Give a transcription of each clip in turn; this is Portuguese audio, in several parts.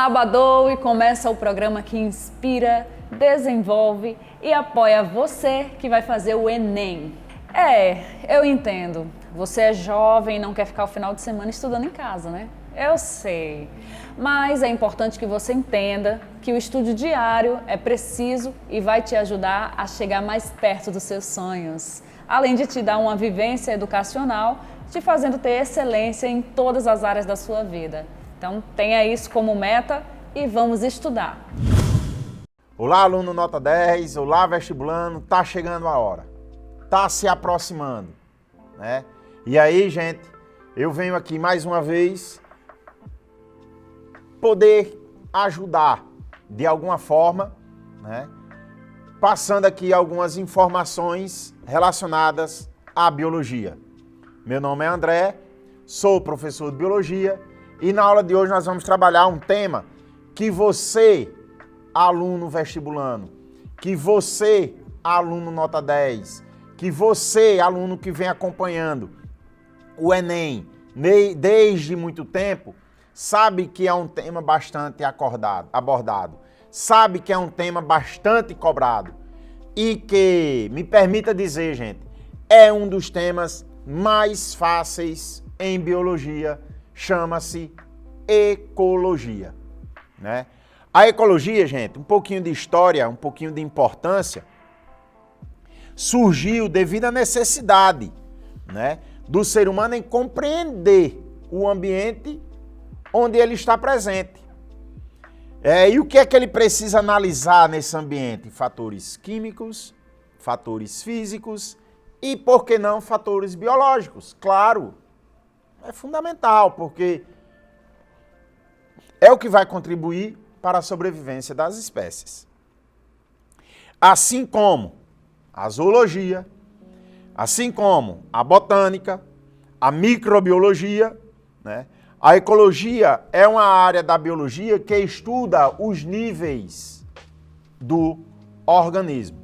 Sábado e começa o programa que inspira, desenvolve e apoia você que vai fazer o Enem. Eu entendo. Você é jovem e não quer ficar o final de semana estudando em casa, né? Eu sei. Mas é importante que você entenda que o estudo diário é preciso e vai te ajudar a chegar mais perto dos seus sonhos. Além de te dar uma vivência educacional, te fazendo ter excelência em todas as áreas da sua vida. Então tenha isso como meta e vamos estudar. Olá, aluno nota 10, olá, vestibulando, tá chegando a hora, tá se aproximando, né? E aí, gente, eu venho aqui mais uma vez poder ajudar de alguma forma, né? Passando aqui algumas informações relacionadas à biologia. Meu nome é André, sou professor de biologia e na aula de hoje nós vamos trabalhar um tema que você, aluno vestibulando, que você, aluno nota 10, que você, aluno que vem acompanhando o Enem desde muito tempo, sabe que é um tema bastante abordado, sabe que é um tema bastante cobrado e que, me permita dizer, gente, é um dos temas mais fáceis em biologia, chama-se ecologia, né? A ecologia, gente, um pouquinho de história, um pouquinho de importância, surgiu devido à necessidade, né, do ser humano em compreender o ambiente onde ele está presente. E o que é que ele precisa analisar nesse ambiente? Fatores químicos, fatores físicos e, por que não, fatores biológicos. Claro, é fundamental, porque é o que vai contribuir para a sobrevivência das espécies. Assim como a zoologia, assim como a botânica, a microbiologia, né? A ecologia é uma área da biologia que estuda os níveis do organismo.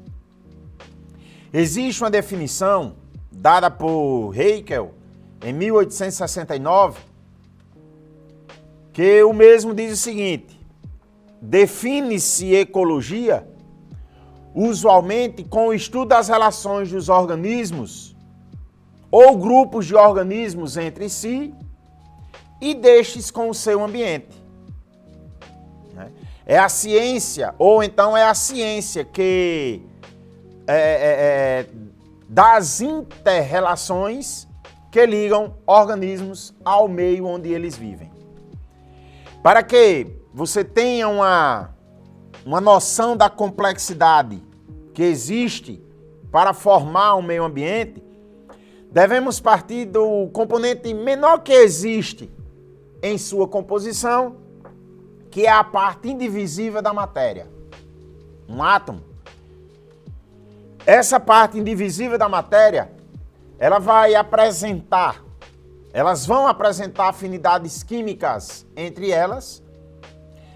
Existe uma definição dada por Haeckel em 1869, que o mesmo diz o seguinte: define-se ecologia usualmente com o estudo das relações dos organismos ou grupos de organismos entre si e destes com o seu ambiente. É a ciência, ou então é a ciência que das inter-relações que ligam organismos ao meio onde eles vivem. Para que você tenha uma noção da complexidade que existe para formar um meio ambiente, devemos partir do componente menor que existe em sua composição, que é a parte indivisível da matéria, um átomo. Essa parte indivisível da matéria, elas vão apresentar afinidades químicas entre elas.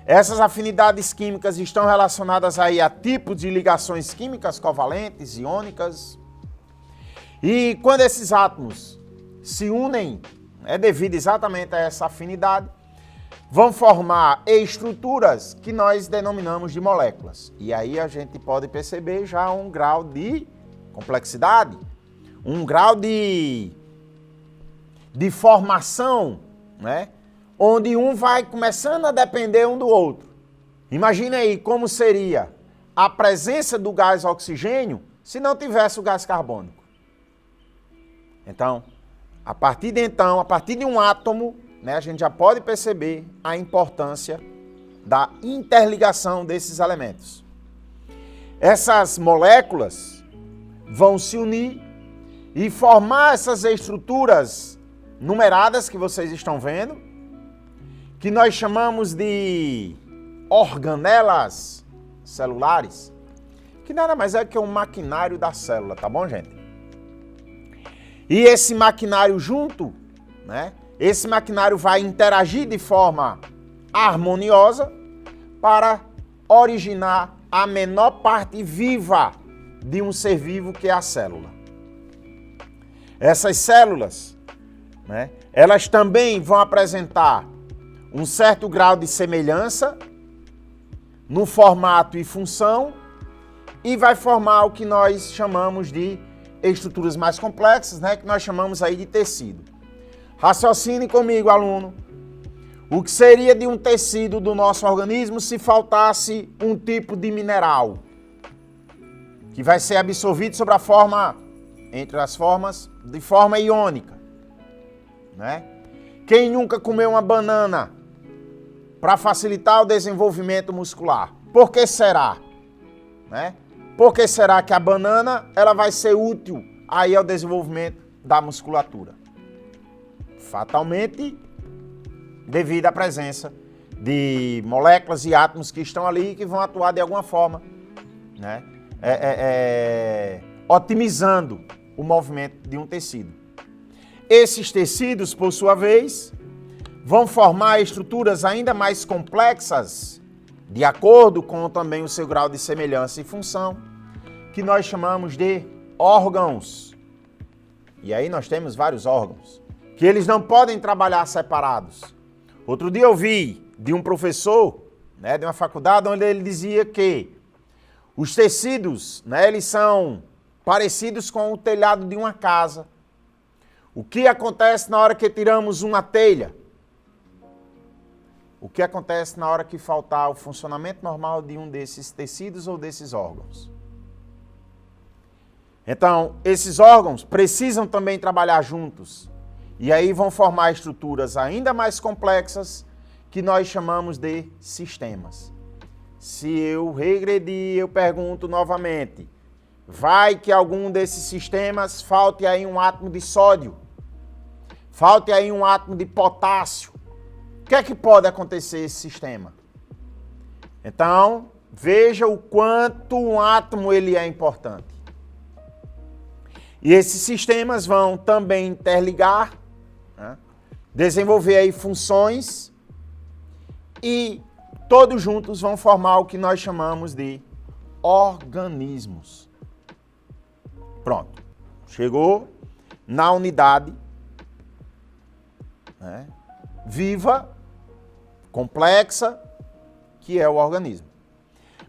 Essas afinidades químicas estão relacionadas aí a tipos de ligações químicas covalentes, iônicas. E quando esses átomos se unem, devido exatamente a essa afinidade, vão formar estruturas que nós denominamos de moléculas. E aí a gente pode perceber já um grau de complexidade, um grau de formação, né? Onde um vai começando a depender um do outro. Imagine aí como seria a presença do gás oxigênio se não tivesse o gás carbônico. Então, a partir de um átomo, né, a gente já pode perceber a importância da interligação desses elementos. Essas moléculas vão se unir e formar essas estruturas numeradas que vocês estão vendo, que nós chamamos de organelas celulares, que nada mais é que um maquinário da célula, tá bom, gente? E esse maquinário junto, né? Esse maquinário vai interagir de forma harmoniosa para originar a menor parte viva de um ser vivo, que é a célula. Essas células, né, elas também vão apresentar um certo grau de semelhança no formato e função e vai formar o que nós chamamos de estruturas mais complexas, né, que nós chamamos aí de tecido. Raciocine comigo, aluno. O que seria de um tecido do nosso organismo se faltasse um tipo de mineral que vai ser absorvido sobre a forma, entre as formas, de forma iônica, né? Quem nunca comeu uma banana para facilitar o desenvolvimento muscular? Por que será? Né? Por que será que a banana ela vai ser útil aí ao desenvolvimento da musculatura? Fatalmente, devido à presença de moléculas e átomos que estão ali e que vão atuar de alguma forma, né? Otimizando o movimento de um tecido. Esses tecidos, por sua vez, vão formar estruturas ainda mais complexas, de acordo com também o seu grau de semelhança e função, que nós chamamos de órgãos. E aí nós temos vários órgãos, que eles não podem trabalhar separados. Outro dia eu vi de um professor, né, de uma faculdade, onde ele dizia que os tecidos, né, eles são parecidos com o telhado de uma casa. O que acontece na hora que tiramos uma telha? O que acontece na hora que faltar o funcionamento normal de um desses tecidos ou desses órgãos? Então, esses órgãos precisam também trabalhar juntos. E aí vão formar estruturas ainda mais complexas que nós chamamos de sistemas. Se eu regredir, eu pergunto novamente, vai que algum desses sistemas falte aí um átomo de sódio, falte aí um átomo de potássio. O que é que pode acontecer nesse sistema? Então, veja o quanto um átomo ele é importante. E esses sistemas vão também interligar, né, desenvolver aí funções e todos juntos vão formar o que nós chamamos de organismos. Pronto. Chegou na unidade, né, viva, complexa, que é o organismo.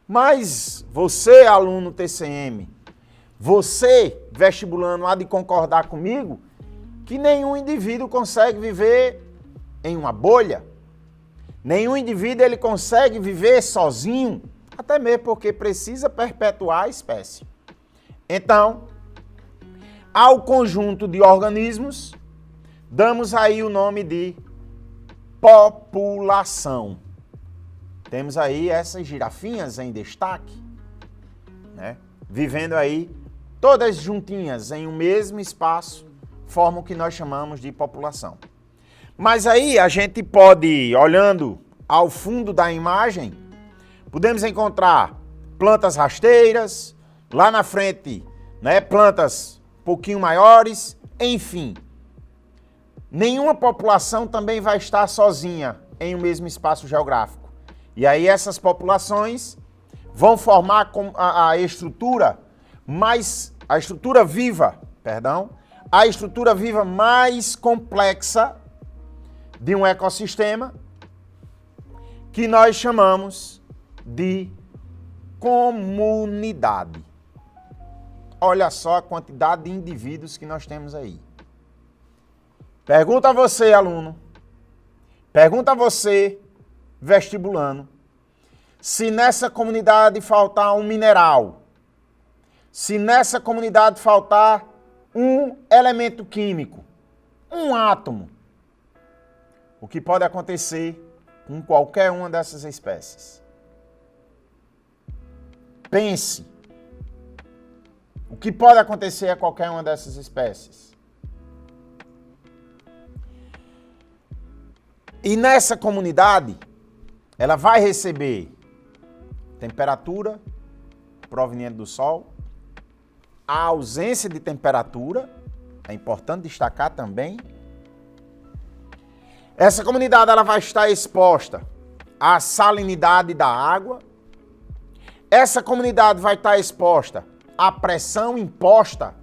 Mas você, aluno TCM, você, vestibulando, há de concordar comigo que nenhum indivíduo consegue viver em uma bolha. Nenhum indivíduo ele consegue viver sozinho, até mesmo porque precisa perpetuar a espécie. Então, ao conjunto de organismos, damos aí o nome de população. Temos aí essas girafinhas em destaque, né? Vivendo aí todas juntinhas em um mesmo espaço, formam o que nós chamamos de população. Mas aí a gente pode, olhando ao fundo da imagem, podemos encontrar plantas rasteiras, lá na frente, né, plantas um pouquinho maiores, enfim. Nenhuma população também vai estar sozinha em um mesmo espaço geográfico. E aí essas populações vão formar a estrutura viva mais complexa de um ecossistema que nós chamamos de comunidade. Olha só a quantidade de indivíduos que nós temos aí. Pergunta a você, aluno. Pergunta a você, vestibulando, se nessa comunidade faltar um mineral, se nessa comunidade faltar um elemento químico, um átomo, o que pode acontecer com qualquer uma dessas espécies? Pense. O que pode acontecer a qualquer uma dessas espécies? E nessa comunidade, ela vai receber temperatura proveniente do Sol, a ausência de temperatura, é importante destacar também. Essa comunidade ela vai estar exposta à salinidade da água. Essa comunidade vai estar exposta à pressão imposta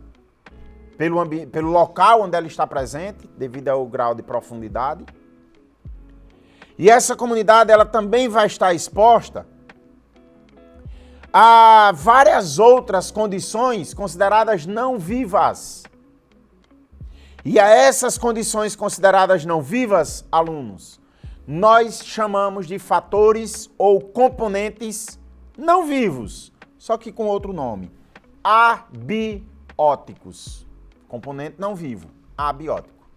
pelo local onde ela está presente, devido ao grau de profundidade. E essa comunidade ela também vai estar exposta a várias outras condições consideradas não vivas. E a essas condições consideradas não vivas, alunos, nós chamamos de fatores ou componentes não vivos, só que com outro nome, abióticos. Componente não vivo, abiótico.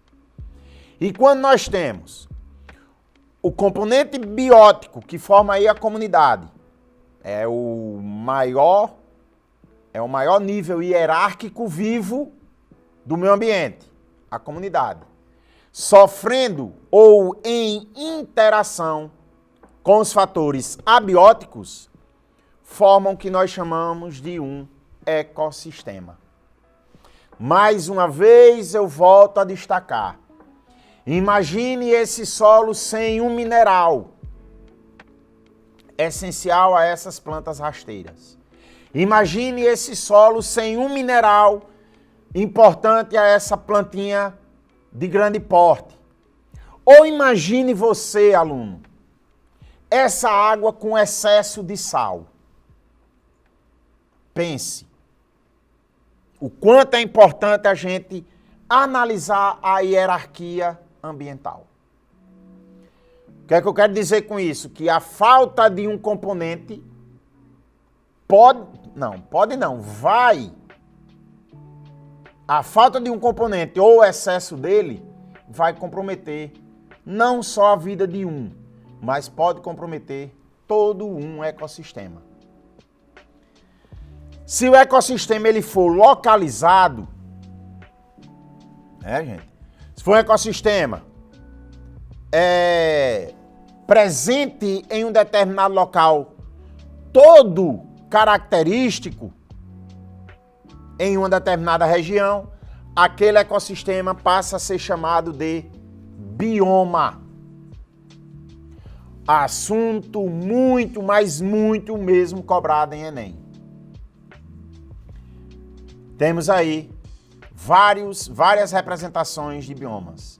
E quando nós temos o componente biótico, que forma aí a comunidade, é o maior nível hierárquico vivo do meio ambiente, a comunidade, sofrendo ou em interação com os fatores abióticos, formam o que nós chamamos de um ecossistema. Mais uma vez eu volto a destacar. Imagine esse solo sem um mineral essencial a essas plantas rasteiras. Imagine esse solo sem um mineral importante a essa plantinha de grande porte. Ou imagine você, aluno, essa água com excesso de sal. Pense o quanto é importante a gente analisar a hierarquia ambiental. O que é que eu quero dizer com isso? Que a falta de um componente vai. A falta de um componente ou o excesso dele vai comprometer não só a vida de um, mas pode comprometer todo um ecossistema. Se o ecossistema ele for localizado, gente? Se for um ecossistema presente em um determinado local, todo característico em uma determinada região, aquele ecossistema passa a ser chamado de bioma. Assunto muito, mas muito mesmo cobrado em Enem. Temos aí várias representações de biomas.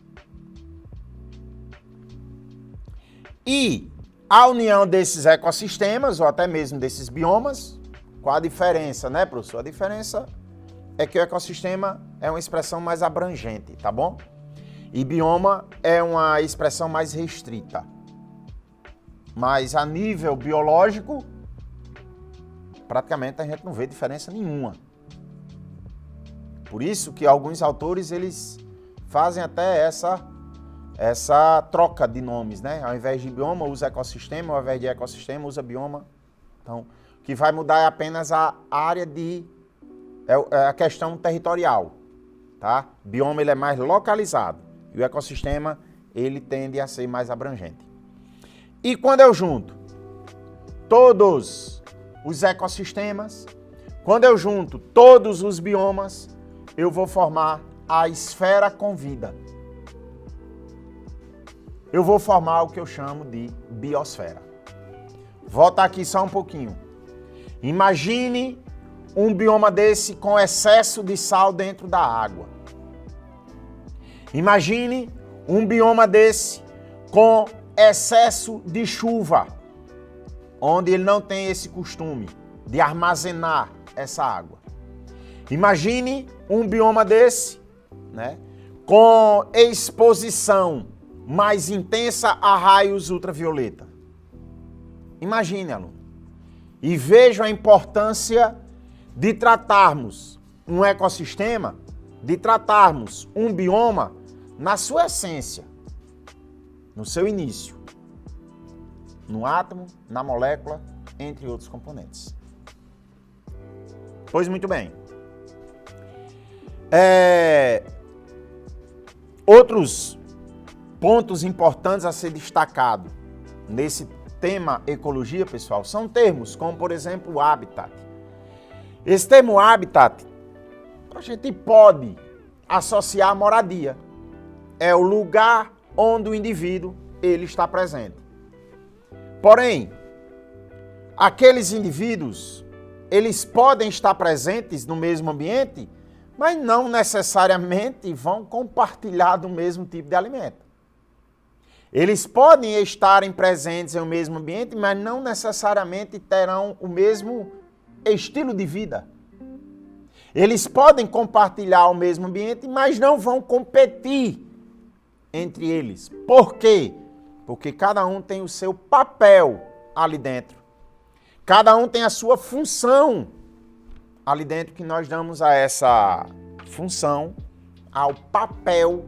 E a união desses ecossistemas, ou até mesmo desses biomas, qual a diferença, né, professor? A diferença é que o ecossistema é uma expressão mais abrangente, tá bom? E bioma é uma expressão mais restrita. Mas a nível biológico, praticamente a gente não vê diferença nenhuma. Por isso que alguns autores, eles fazem até essa troca de nomes, né? Ao invés de bioma, usa ecossistema, ao invés de ecossistema, usa bioma. Então, o que vai mudar é apenas a área a questão territorial, tá? Bioma, ele é mais localizado e o ecossistema, ele tende a ser mais abrangente. E quando eu junto todos os ecossistemas, quando eu junto todos os biomas, eu vou formar a esfera com vida. Eu vou formar o que eu chamo de biosfera. Volta aqui só um pouquinho. Imagine um bioma desse com excesso de sal dentro da água. Imagine um bioma desse com excesso de chuva, onde ele não tem esse costume de armazenar essa água. Imagine um bioma desse, né, com exposição mais intensa a raios ultravioleta. Imagine, aluno. E veja a importância de tratarmos um ecossistema, de tratarmos um bioma na sua essência, no seu início, no átomo, na molécula, entre outros componentes. Pois muito bem. Outros pontos importantes a ser destacado nesse tema ecologia, pessoal, são termos como, por exemplo, o habitat. Esse termo habitat, a gente pode associar a moradia. É o lugar onde o indivíduo ele está presente. Porém, aqueles indivíduos, eles podem estar presentes no mesmo ambiente, mas não necessariamente vão compartilhar do mesmo tipo de alimento. Eles podem estarem presentes em um mesmo ambiente, mas não necessariamente terão o mesmo estilo de vida. Eles podem compartilhar o mesmo ambiente, mas não vão competir entre eles. Por quê? Porque cada um tem o seu papel ali dentro. Cada um tem a sua função ali dentro, que nós damos a essa função, ao papel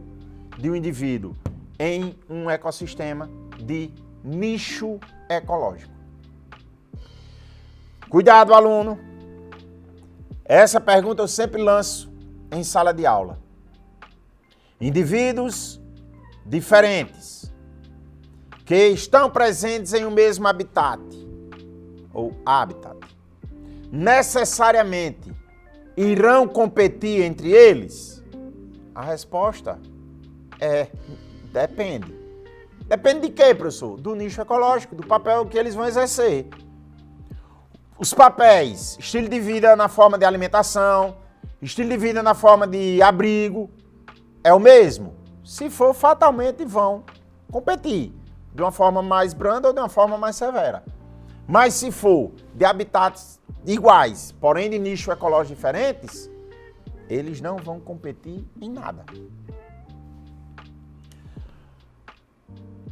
de um indivíduo em um ecossistema de nicho ecológico. Cuidado, aluno. Essa pergunta eu sempre lanço em sala de aula. Indivíduos diferentes que estão presentes em um mesmo habitat ou habitat necessariamente irão competir entre eles? A resposta é depende. Depende de quê, professor? Do nicho ecológico, do papel que eles vão exercer. Os papéis, estilo de vida na forma de alimentação, estilo de vida na forma de abrigo, é o mesmo? Se for, fatalmente vão competir de uma forma mais branda ou de uma forma mais severa. Mas se for de habitats iguais, porém de nicho ecológico diferentes, eles não vão competir em nada.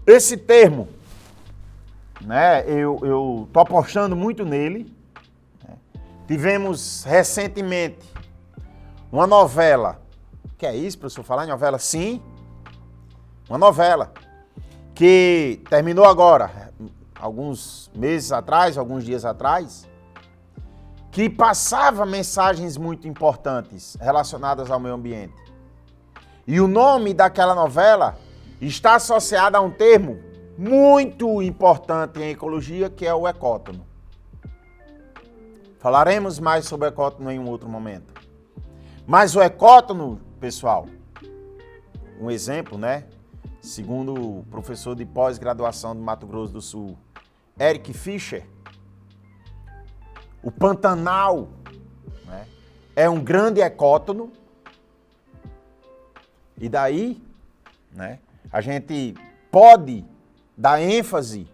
Esse termo, né, eu tô apostando muito nele. Né? Tivemos recentemente uma novela. Que é isso, professor? Falar em novela? Sim. Uma novela que terminou agora, alguns meses atrás, alguns dias atrás, que passava mensagens muito importantes relacionadas ao meio ambiente. E o nome daquela novela está associado a um termo muito importante em ecologia, que é o ecótono. Falaremos mais sobre o ecótono em um outro momento. Mas o ecótono, pessoal, um exemplo, né? Segundo o professor de pós-graduação do Mato Grosso do Sul, Eric Fischer, o Pantanal, né, é um grande ecótono. E daí, né, a gente pode dar ênfase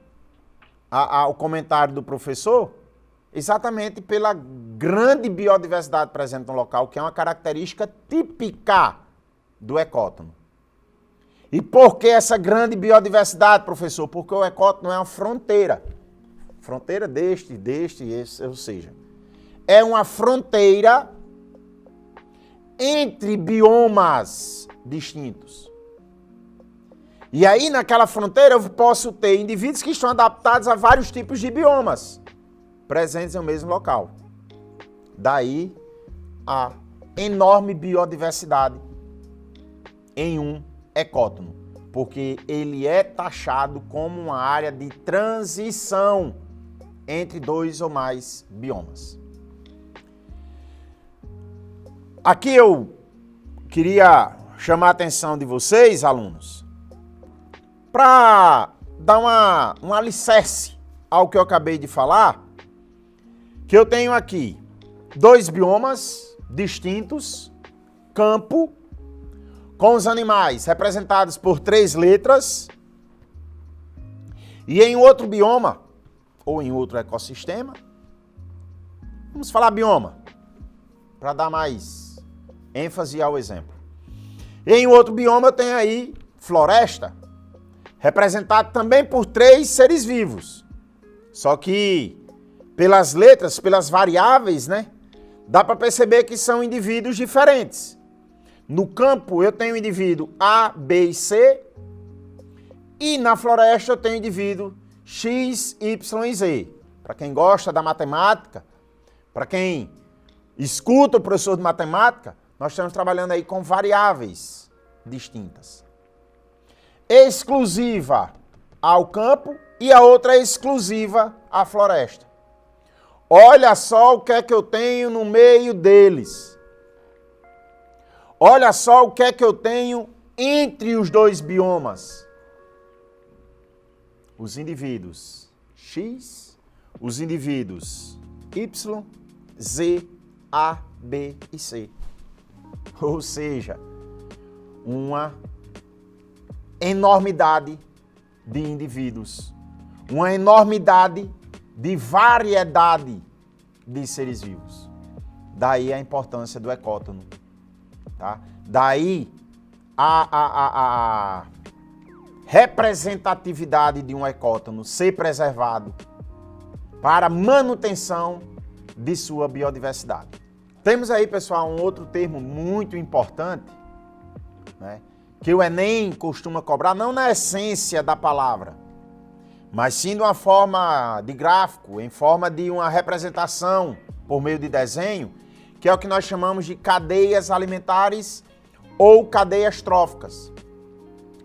ao comentário do professor exatamente pela grande biodiversidade presente no local, que é uma característica típica do ecótono. E por que essa grande biodiversidade, professor? Porque o ecótono é uma fronteira. Fronteira esse, ou seja, é uma fronteira entre biomas distintos. E aí, naquela fronteira, eu posso ter indivíduos que estão adaptados a vários tipos de biomas presentes no mesmo local. Daí, a enorme biodiversidade em um ecótono, porque ele é taxado como uma área de transição entre dois ou mais biomas. Aqui eu queria chamar a atenção de vocês, alunos, para dar um alicerce ao que eu acabei de falar, que eu tenho aqui 2 biomas distintos, campo, com os animais representados por 3 letras, e em outro bioma, ou em outro ecossistema, vamos falar bioma, para dar mais ênfase ao exemplo. Em outro bioma eu tenho aí floresta, representado também por 3 seres vivos. Só que pelas letras, pelas variáveis, né, dá para perceber que são indivíduos diferentes. No campo eu tenho indivíduo A, B e C, e na floresta eu tenho indivíduo X, Y e Z. Para quem gosta da matemática, para quem escuta o professor de matemática, nós estamos trabalhando aí com variáveis distintas. Exclusiva ao campo e a outra é exclusiva à floresta. Olha só o que é que eu tenho no meio deles. Olha só o que é que eu tenho entre os 2 biomas. Os indivíduos X, os indivíduos Y, Z, A, B e C. Ou seja, uma enormidade de indivíduos, uma enormidade de variedade de seres vivos. Daí a importância do ecótono, tá? Daí a representatividade de um ecótono ser preservado para manutenção de sua biodiversidade. Temos aí, pessoal, um outro termo muito importante, né, que o Enem costuma cobrar, não na essência da palavra, mas sim de uma forma de gráfico, em forma de uma representação por meio de desenho, que é o que nós chamamos de cadeias alimentares ou cadeias tróficas,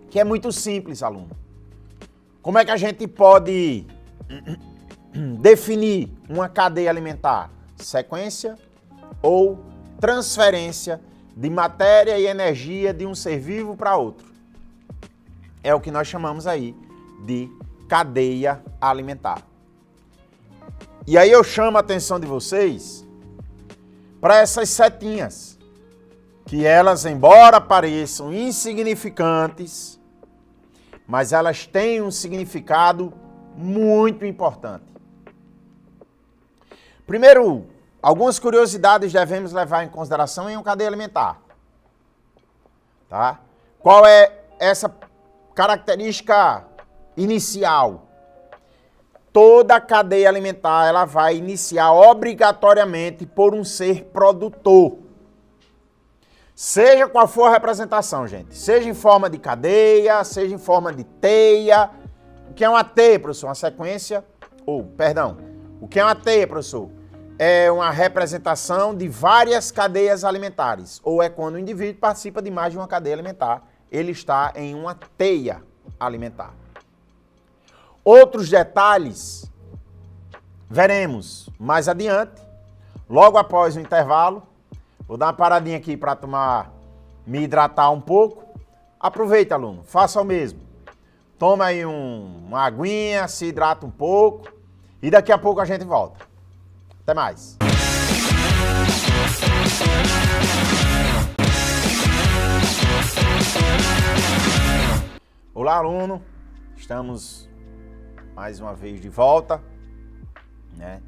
que é muito simples, aluno. Como é que a gente pode definir uma cadeia alimentar? Sequência ou transferência de matéria e energia de um ser vivo para outro. É o que nós chamamos aí de cadeia alimentar. E aí eu chamo a atenção de vocês para essas setinhas, que elas, embora pareçam insignificantes, mas elas têm um significado muito importante. Primeiro, algumas curiosidades devemos levar em consideração em uma cadeia alimentar. Tá? Qual é essa característica inicial? Toda cadeia alimentar ela vai iniciar obrigatoriamente por um ser produtor. Seja qual for a representação, gente. Seja em forma de cadeia, seja em forma de teia. O que é uma teia, professor? Uma sequência... O que é uma teia, professor? É uma representação de várias cadeias alimentares. Ou é quando o indivíduo participa de mais de uma cadeia alimentar. Ele está em uma teia alimentar. Outros detalhes veremos mais adiante, logo após o intervalo. Vou dar uma paradinha aqui para me hidratar um pouco. Aproveita, aluno, faça o mesmo. Toma aí uma aguinha, se hidrata um pouco e daqui a pouco a gente volta. Até mais. Olá, aluno. Estamos mais uma vez de volta, né?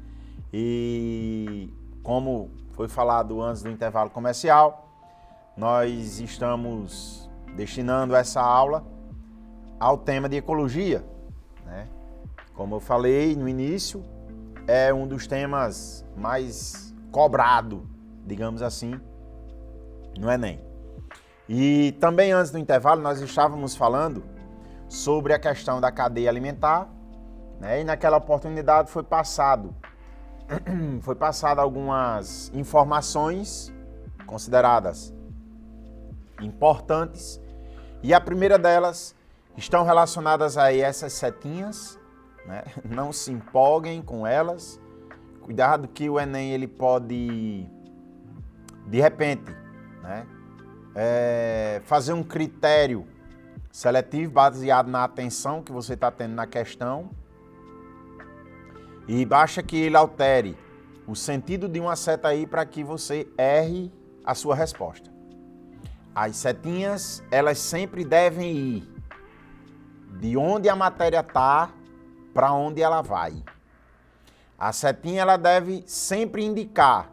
E como foi falado antes do intervalo comercial, nós estamos destinando essa aula ao tema de ecologia, né? Como eu falei no início, é um dos temas mais cobrado, digamos assim, no Enem. E também antes do intervalo nós estávamos falando sobre a questão da cadeia alimentar, né? E naquela oportunidade foi passado algumas informações consideradas importantes, e a primeira delas estão relacionadas a essas setinhas, né? Não se empolguem com elas, cuidado que o Enem ele pode, de repente, né, fazer um critério seletivo baseado na atenção que você está tendo na questão, e basta que ele altere o sentido de uma seta aí para que você erre a sua resposta. As setinhas, elas sempre devem ir de onde a matéria está para onde ela vai. A setinha ela deve sempre indicar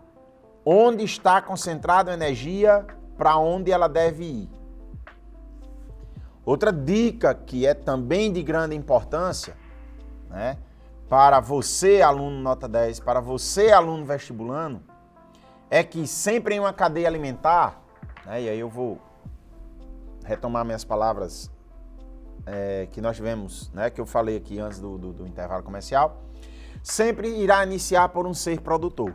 onde está concentrada a energia, para onde ela deve ir. Outra dica que é também de grande importância, né, para você, aluno nota 10, para você, aluno vestibulando, é que sempre em uma cadeia alimentar, né, e aí eu vou retomar minhas palavras que nós tivemos, né, que eu falei aqui antes do intervalo comercial, sempre irá iniciar por um ser produtor.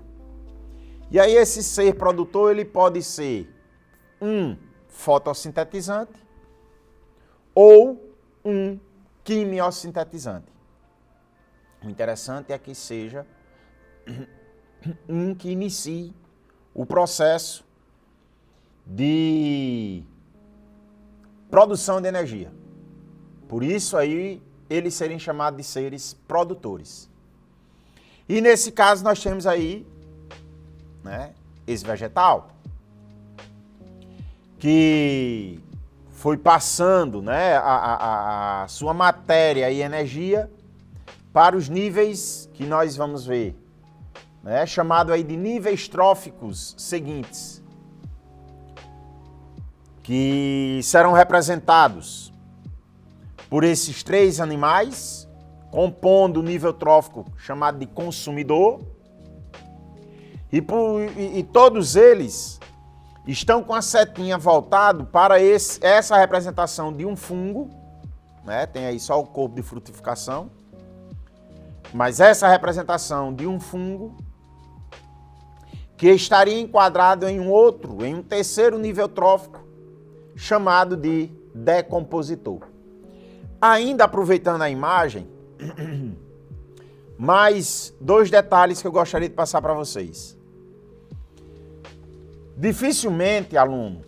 E aí esse ser produtor ele pode ser um fotossintetizante ou um quimiosintetizante. O interessante é que seja um que inicie o processo de produção de energia. Por isso aí eles serem chamados de seres produtores. E nesse caso nós temos aí, né, esse vegetal que foi passando, né, a sua matéria e energia para os níveis que nós vamos ver, né, chamado aí de níveis tróficos seguintes, que serão representados por esses 3 animais, compondo o nível trófico chamado de consumidor, e todos eles estão com a setinha voltado para essa representação de um fungo, né? Tem aí só o corpo de frutificação, mas essa representação de um fungo que estaria enquadrado em um terceiro nível trófico, chamado de decompositor. Ainda aproveitando a imagem, mais 2 detalhes que eu gostaria de passar para vocês. Dificilmente, aluno,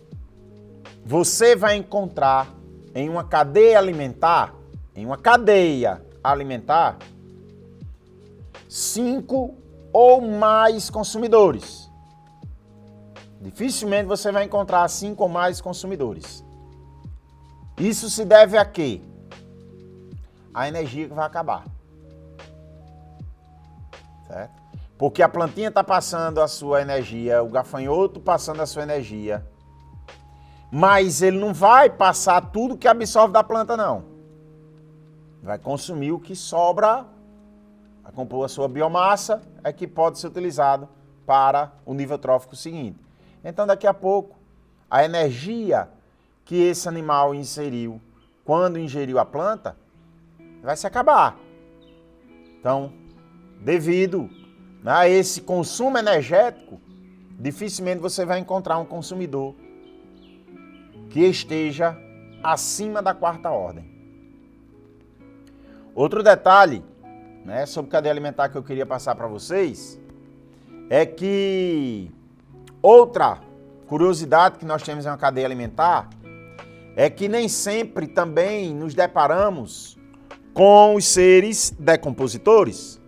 você vai encontrar em uma cadeia alimentar, 5 ou mais consumidores. Dificilmente você vai encontrar 5 ou mais consumidores. Isso se deve a quê? A energia que vai acabar. Certo? Porque a plantinha está passando a sua energia, o gafanhoto passando a sua energia. Mas ele não vai passar tudo que absorve da planta, não. Vai consumir o que sobra, vai compor a sua biomassa, é que pode ser utilizado para o nível trófico seguinte. Então, daqui a pouco, a energia que esse animal inseriu, quando ingeriu a planta, vai se acabar. Então, devido a esse consumo energético, dificilmente você vai encontrar um consumidor que esteja acima da 4ª ordem. Outro detalhe, né, sobre cadeia alimentar que eu queria passar para vocês é que outra curiosidade que nós temos em uma cadeia alimentar é que nem sempre também nos deparamos com os seres decompositores.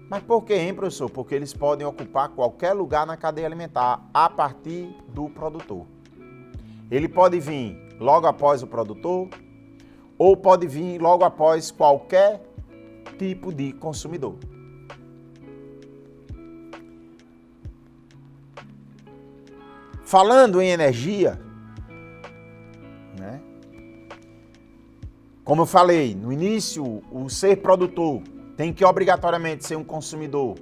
Mas por que, hein, professor? Porque eles podem ocupar qualquer lugar na cadeia alimentar a partir do produtor. Ele pode vir logo após o produtor ou pode vir logo após qualquer tipo de consumidor. Falando em energia, né? Como eu falei, no início, o ser produtor tem que obrigatoriamente ser um consumidor,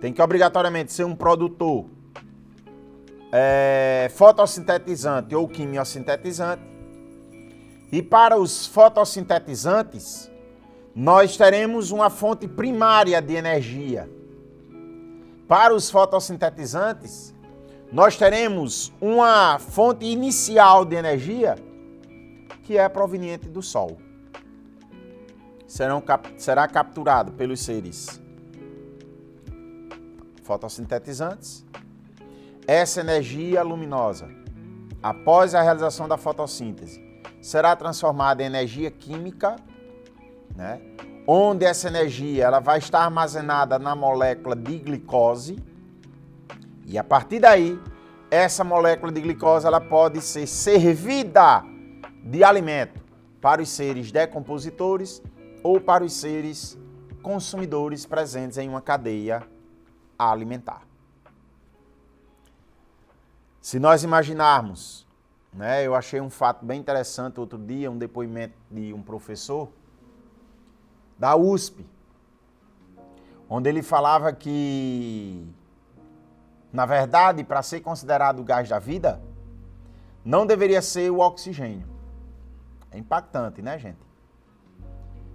tem que obrigatoriamente ser um produtor fotossintetizante ou quimiosintetizante. E para os fotossintetizantes, nós teremos uma fonte primária de energia. Para os fotossintetizantes, nós teremos uma fonte inicial de energia que é proveniente do Sol. Será capturado pelos seres fotossintetizantes. Essa energia luminosa, após a realização da fotossíntese, será transformada em energia química, né? Onde essa energia ela vai estar armazenada na molécula de glicose. E a partir daí, essa molécula de glicose ela pode ser servida de alimento para os seres decompositores ou para os seres consumidores presentes em uma cadeia alimentar. Se nós imaginarmos, né, eu achei um fato bem interessante outro dia, um depoimento de um professor da USP, onde ele falava que, na verdade, para ser considerado o gás da vida, não deveria ser o oxigênio. É impactante, né, gente?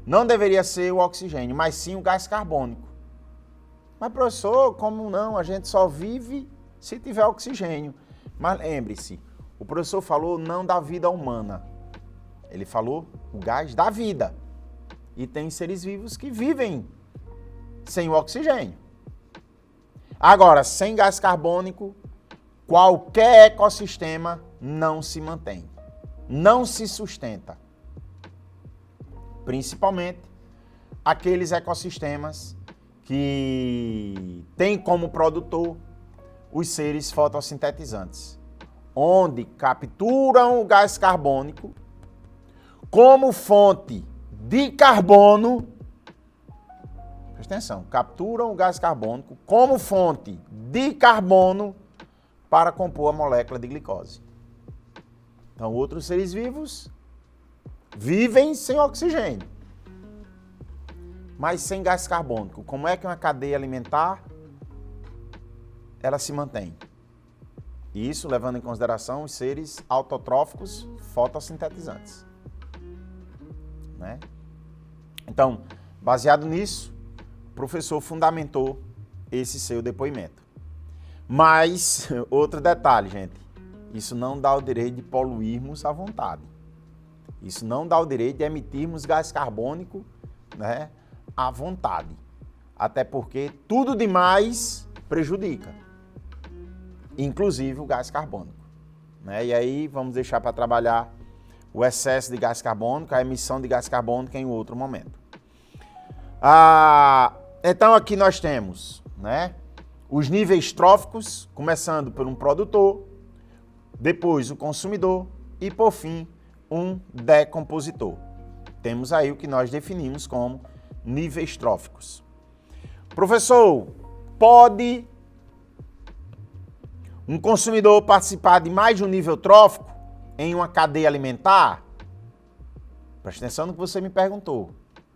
Não deveria ser o oxigênio, mas sim o gás carbônico. Mas, professor, como não? A gente só vive se tiver oxigênio. Mas lembre-se, o professor falou não da vida humana. Ele falou o gás da vida. E tem seres vivos que vivem sem o oxigênio. Agora, sem gás carbônico, qualquer ecossistema não se mantém, não se sustenta. Principalmente aqueles ecossistemas que têm como produtor os seres fotossintetizantes, onde capturam o gás carbônico como fonte de carbono. Presta atenção, capturam o gás carbônico como fonte de carbono para compor a molécula de glicose. Então, outros seres vivos vivem sem oxigênio, mas sem gás carbônico. Como é que uma cadeia alimentar ela se mantém? Isso levando em consideração os seres autotróficos fotossintetizantes, né? Então, baseado nisso, o professor fundamentou esse seu depoimento. Mas, outro detalhe, gente, isso não dá o direito de poluirmos à vontade. Isso não dá o direito de emitirmos gás carbônico, né, à vontade. Até porque tudo demais prejudica, inclusive o gás carbônico, né? E aí vamos deixar para trabalhar o excesso de gás carbônico, a emissão de gás carbônico em outro momento. Então aqui nós temos, né, os níveis tróficos, começando por um produtor, depois o consumidor e, por fim, um decompositor. Temos aí o que nós definimos como níveis tróficos. Professor, pode um consumidor participar de mais de um nível trófico em uma cadeia alimentar? Preste atenção no que você me perguntou.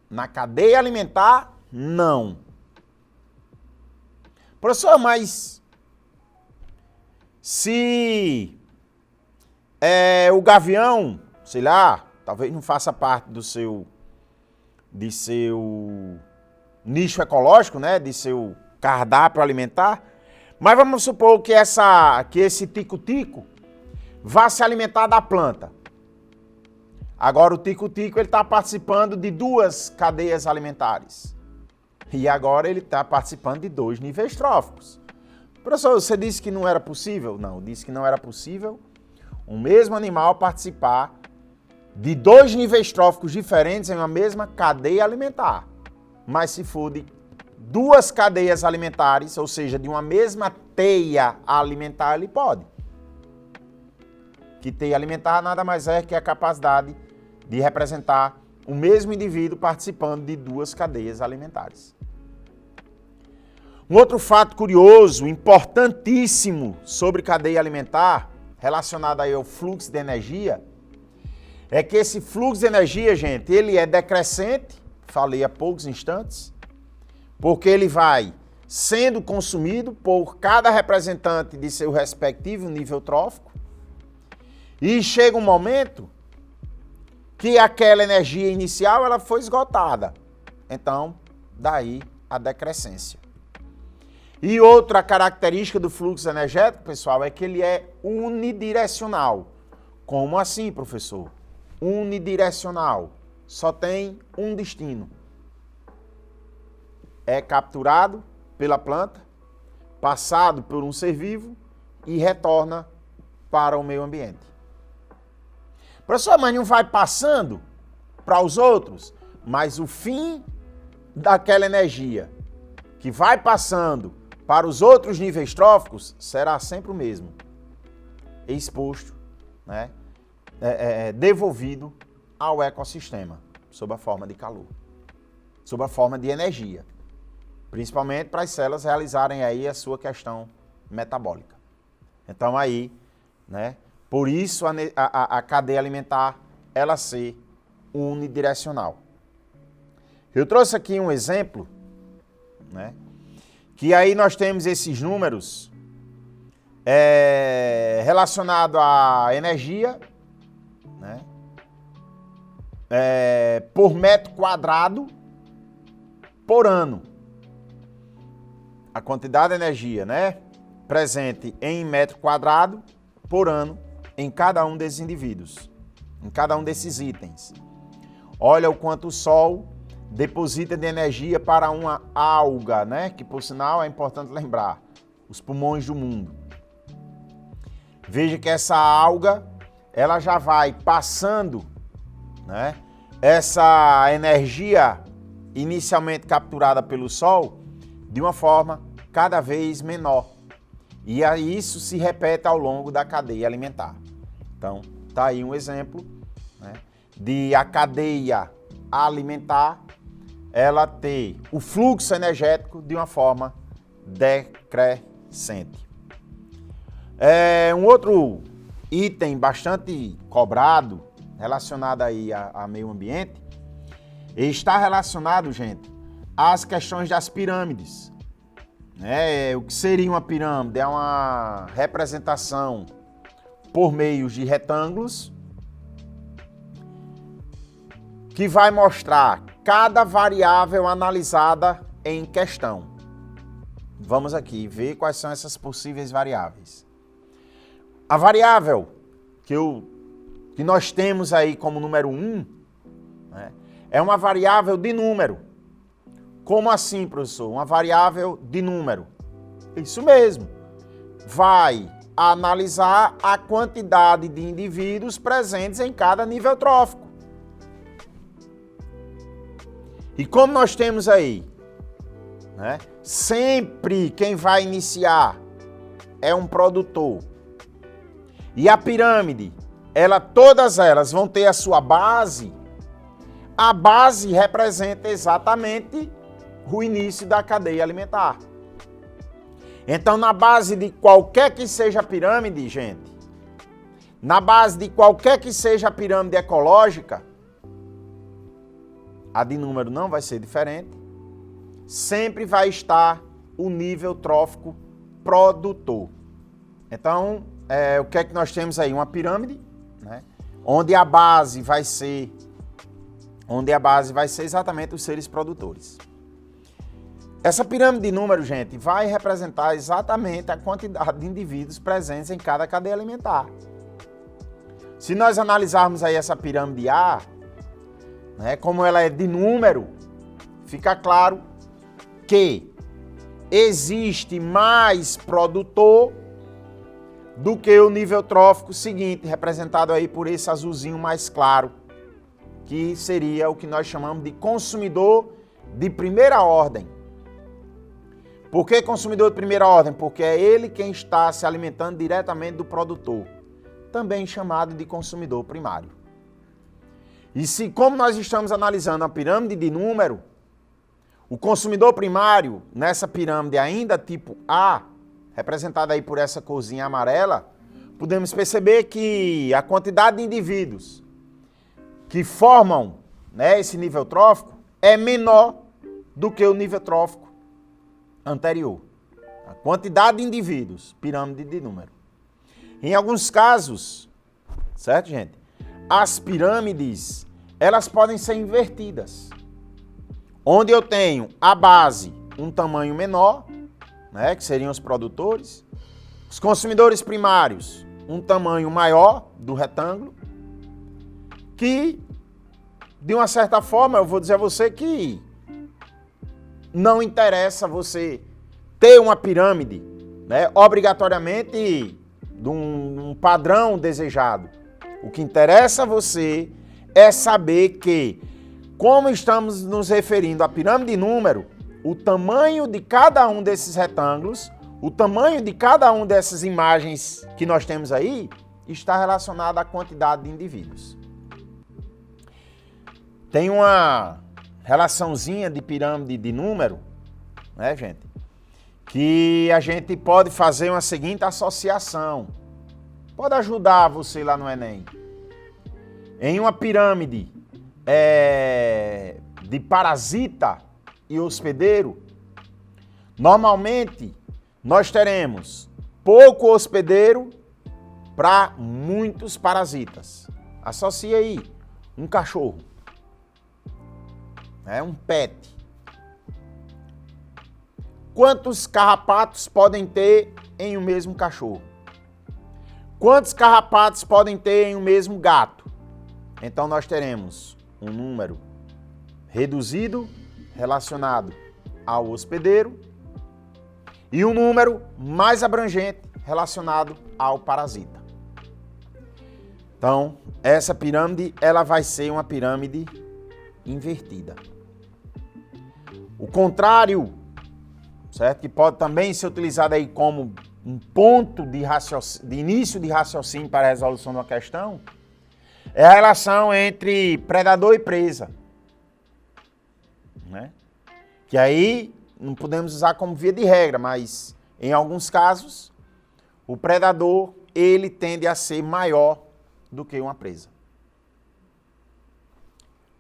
Na cadeia alimentar, não. Professor, mas se o gavião, sei lá, talvez não faça parte de seu nicho ecológico, né, de seu cardápio alimentar, mas vamos supor que esse tico-tico vá se alimentar da planta. Agora o tico-tico ele está participando de duas cadeias alimentares. E agora ele está participando de dois níveis tróficos. Professor, você disse que não era possível? Não, eu disse que não era possível um mesmo animal participar de dois níveis tróficos diferentes em uma mesma cadeia alimentar. Mas se for de duas cadeias alimentares, ou seja, de uma mesma teia alimentar, ele pode. Que teia alimentar nada mais é que a capacidade de representar o mesmo indivíduo participando de duas cadeias alimentares. Um outro fato curioso, importantíssimo sobre cadeia alimentar, relacionado aí ao fluxo de energia, é que esse fluxo de energia, gente, ele é decrescente, falei há poucos instantes, porque ele vai sendo consumido por cada representante de seu respectivo nível trófico, e chega um momento que aquela energia inicial ela foi esgotada. Então, daí a decrescência. E outra característica do fluxo energético, pessoal, é que ele é unidirecional. Como assim, professor? Unidirecional. Só tem um destino. É capturado pela planta, passado por um ser vivo e retorna para o meio ambiente. Professor, mas não vai passando para os outros? Mas o fim daquela energia que vai passando para os outros níveis tróficos será sempre o mesmo. Exposto, né? Devolvido ao ecossistema, sob a forma de calor, sob a forma de energia. Principalmente para as células realizarem aí a sua questão metabólica. Então aí, né? Por isso a cadeia alimentar, ela ser unidirecional. Eu trouxe aqui um exemplo, né? Que aí nós temos esses números relacionados à energia, né? Por metro quadrado por ano. A quantidade de energia, né, presente em metro quadrado por ano em cada um desses indivíduos, em cada um desses itens. Olha o quanto o Sol deposita de energia para uma alga, né, que por sinal é importante lembrar, os pulmões do mundo. Veja que essa alga, ela já vai passando, né, essa energia inicialmente capturada pelo Sol de uma forma cada vez menor. E aí isso se repete ao longo da cadeia alimentar. Então, tá aí um exemplo, né, de a cadeia alimentar ela ter o fluxo energético de uma forma decrescente. Um outro item bastante cobrado relacionado aí a meio ambiente está relacionado, gente, às questões das pirâmides. O que seria uma pirâmide? É uma representação por meio de retângulos que vai mostrar cada variável analisada em questão. Vamos aqui ver quais são essas possíveis variáveis. A variável que nós temos aí como número 1, né, é uma variável de número. Como assim, professor? Uma variável de número. Isso mesmo. Vai analisar a quantidade de indivíduos presentes em cada nível trófico. E como nós temos aí, né, sempre quem vai iniciar é um produtor. E a pirâmide, todas elas vão ter a sua base. A base representa exatamente o início da cadeia alimentar. Então, na base de qualquer que seja a pirâmide, gente, na base de qualquer que seja a pirâmide ecológica, a de número não vai ser diferente, sempre vai estar o nível trófico produtor. Então, o que é que nós temos aí? Uma pirâmide, né, onde a base vai ser exatamente os seres produtores. Essa pirâmide de número, gente, vai representar exatamente a quantidade de indivíduos presentes em cada cadeia alimentar. Se nós analisarmos aí essa pirâmide A, né, como ela é de número, fica claro que existe mais produtor do que o nível trófico seguinte, representado aí por esse azulzinho mais claro, que seria o que nós chamamos de consumidor de primeira ordem. Por que consumidor de primeira ordem? Porque é ele quem está se alimentando diretamente do produtor, também chamado de consumidor primário. E se, como nós estamos analisando a pirâmide de número, o consumidor primário, nessa pirâmide ainda tipo A, representada aí por essa corzinha amarela, podemos perceber que a quantidade de indivíduos que formam, né, esse nível trófico é menor do que o nível trófico anterior. A quantidade de indivíduos, pirâmide de número. Em alguns casos, certo, gente? As pirâmides, elas podem ser invertidas. Onde eu tenho a base, um tamanho menor, né, que seriam os produtores, os consumidores primários, um tamanho maior do retângulo, que, de uma certa forma, eu vou dizer a você que não interessa você ter uma pirâmide, né, obrigatoriamente de um padrão desejado. O que interessa a você é saber que, como estamos nos referindo à pirâmide de número, o tamanho de cada um desses retângulos, o tamanho de cada uma dessas imagens que nós temos aí, está relacionado à quantidade de indivíduos. Tem uma relaçãozinha de pirâmide de número, né, gente? Que a gente pode fazer uma seguinte associação. Pode ajudar você lá no Enem. Em uma pirâmide de parasita e hospedeiro, normalmente nós teremos pouco hospedeiro para muitos parasitas. Associa aí um cachorro, um pet. Quantos carrapatos podem ter em um mesmo cachorro? Quantos carrapatos podem ter em um mesmo gato? Então nós teremos um número reduzido relacionado ao hospedeiro e um número mais abrangente relacionado ao parasita. Então, essa pirâmide, ela vai ser uma pirâmide invertida. O contrário, certo? Que pode também ser utilizado aí como um ponto de início de raciocínio para a resolução de uma questão, é a relação entre predador e presa. Né? Que aí não podemos usar como via de regra, mas em alguns casos, o predador ele tende a ser maior do que uma presa.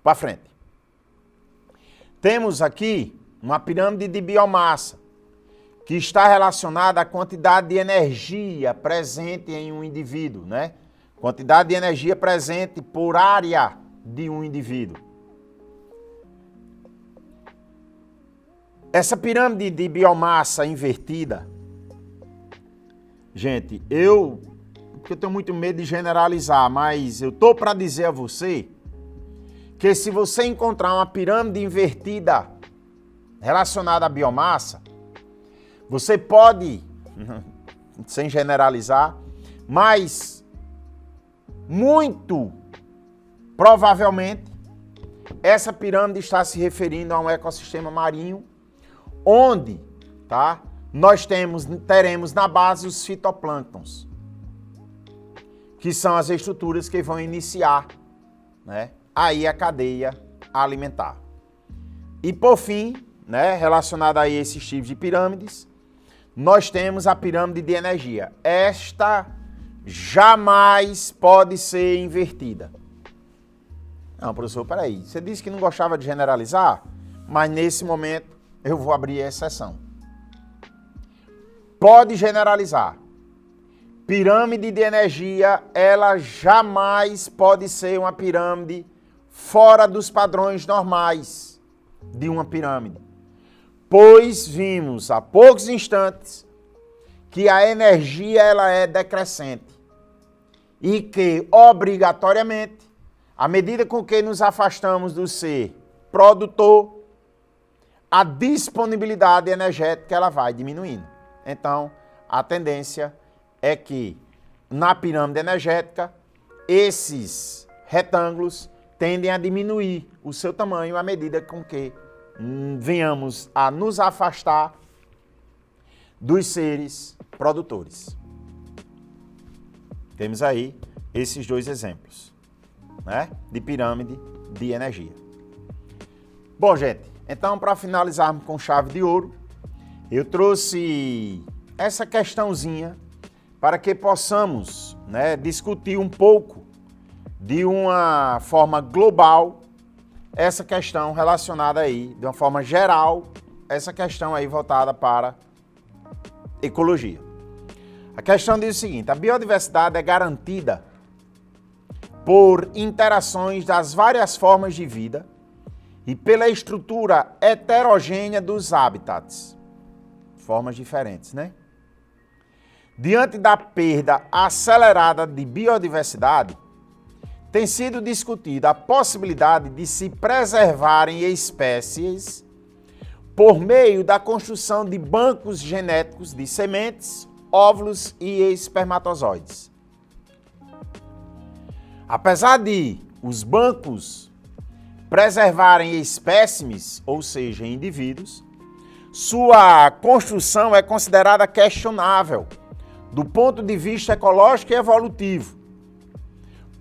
Para frente. Temos aqui uma pirâmide de biomassa, que está relacionada à quantidade de energia presente em um indivíduo, né? Quantidade de energia presente por área de um indivíduo. Essa pirâmide de biomassa invertida, gente, porque eu tenho muito medo de generalizar, mas eu tô para dizer a você que se você encontrar uma pirâmide invertida relacionada à biomassa, você pode, sem generalizar, mas muito provavelmente essa pirâmide está se referindo a um ecossistema marinho onde, tá, nós teremos na base os fitoplânctons, que são as estruturas que vão iniciar, né, aí a cadeia alimentar. E por fim, né, relacionado a esses tipos de pirâmides, nós temos a pirâmide de energia. Esta jamais pode ser invertida. Não, professor, peraí. Você disse que não gostava de generalizar, mas nesse momento eu vou abrir a exceção. Pode generalizar. Pirâmide de energia, ela jamais pode ser uma pirâmide fora dos padrões normais de uma pirâmide. Pois vimos há poucos instantes que a energia ela é decrescente e que, obrigatoriamente, à medida com que nos afastamos do ser produtor, a disponibilidade energética ela vai diminuindo. Então, a tendência é que, na pirâmide energética, esses retângulos tendem a diminuir o seu tamanho à medida com que venhamos a nos afastar dos seres produtores. Temos aí esses dois exemplos, né, de pirâmide de energia. Bom, gente, então para finalizarmos com chave de ouro, eu trouxe essa questãozinha para que possamos, né, discutir um pouco de uma forma global essa questão relacionada aí, de uma forma geral, essa questão aí voltada para ecologia. A questão diz o seguinte: a biodiversidade é garantida por interações das várias formas de vida e pela estrutura heterogênea dos habitats. Formas diferentes, né? Diante da perda acelerada de biodiversidade, tem sido discutida a possibilidade de se preservarem espécies por meio da construção de bancos genéticos de sementes, óvulos e espermatozoides. Apesar de os bancos preservarem espécimes, ou seja, indivíduos, sua construção é considerada questionável do ponto de vista ecológico e evolutivo,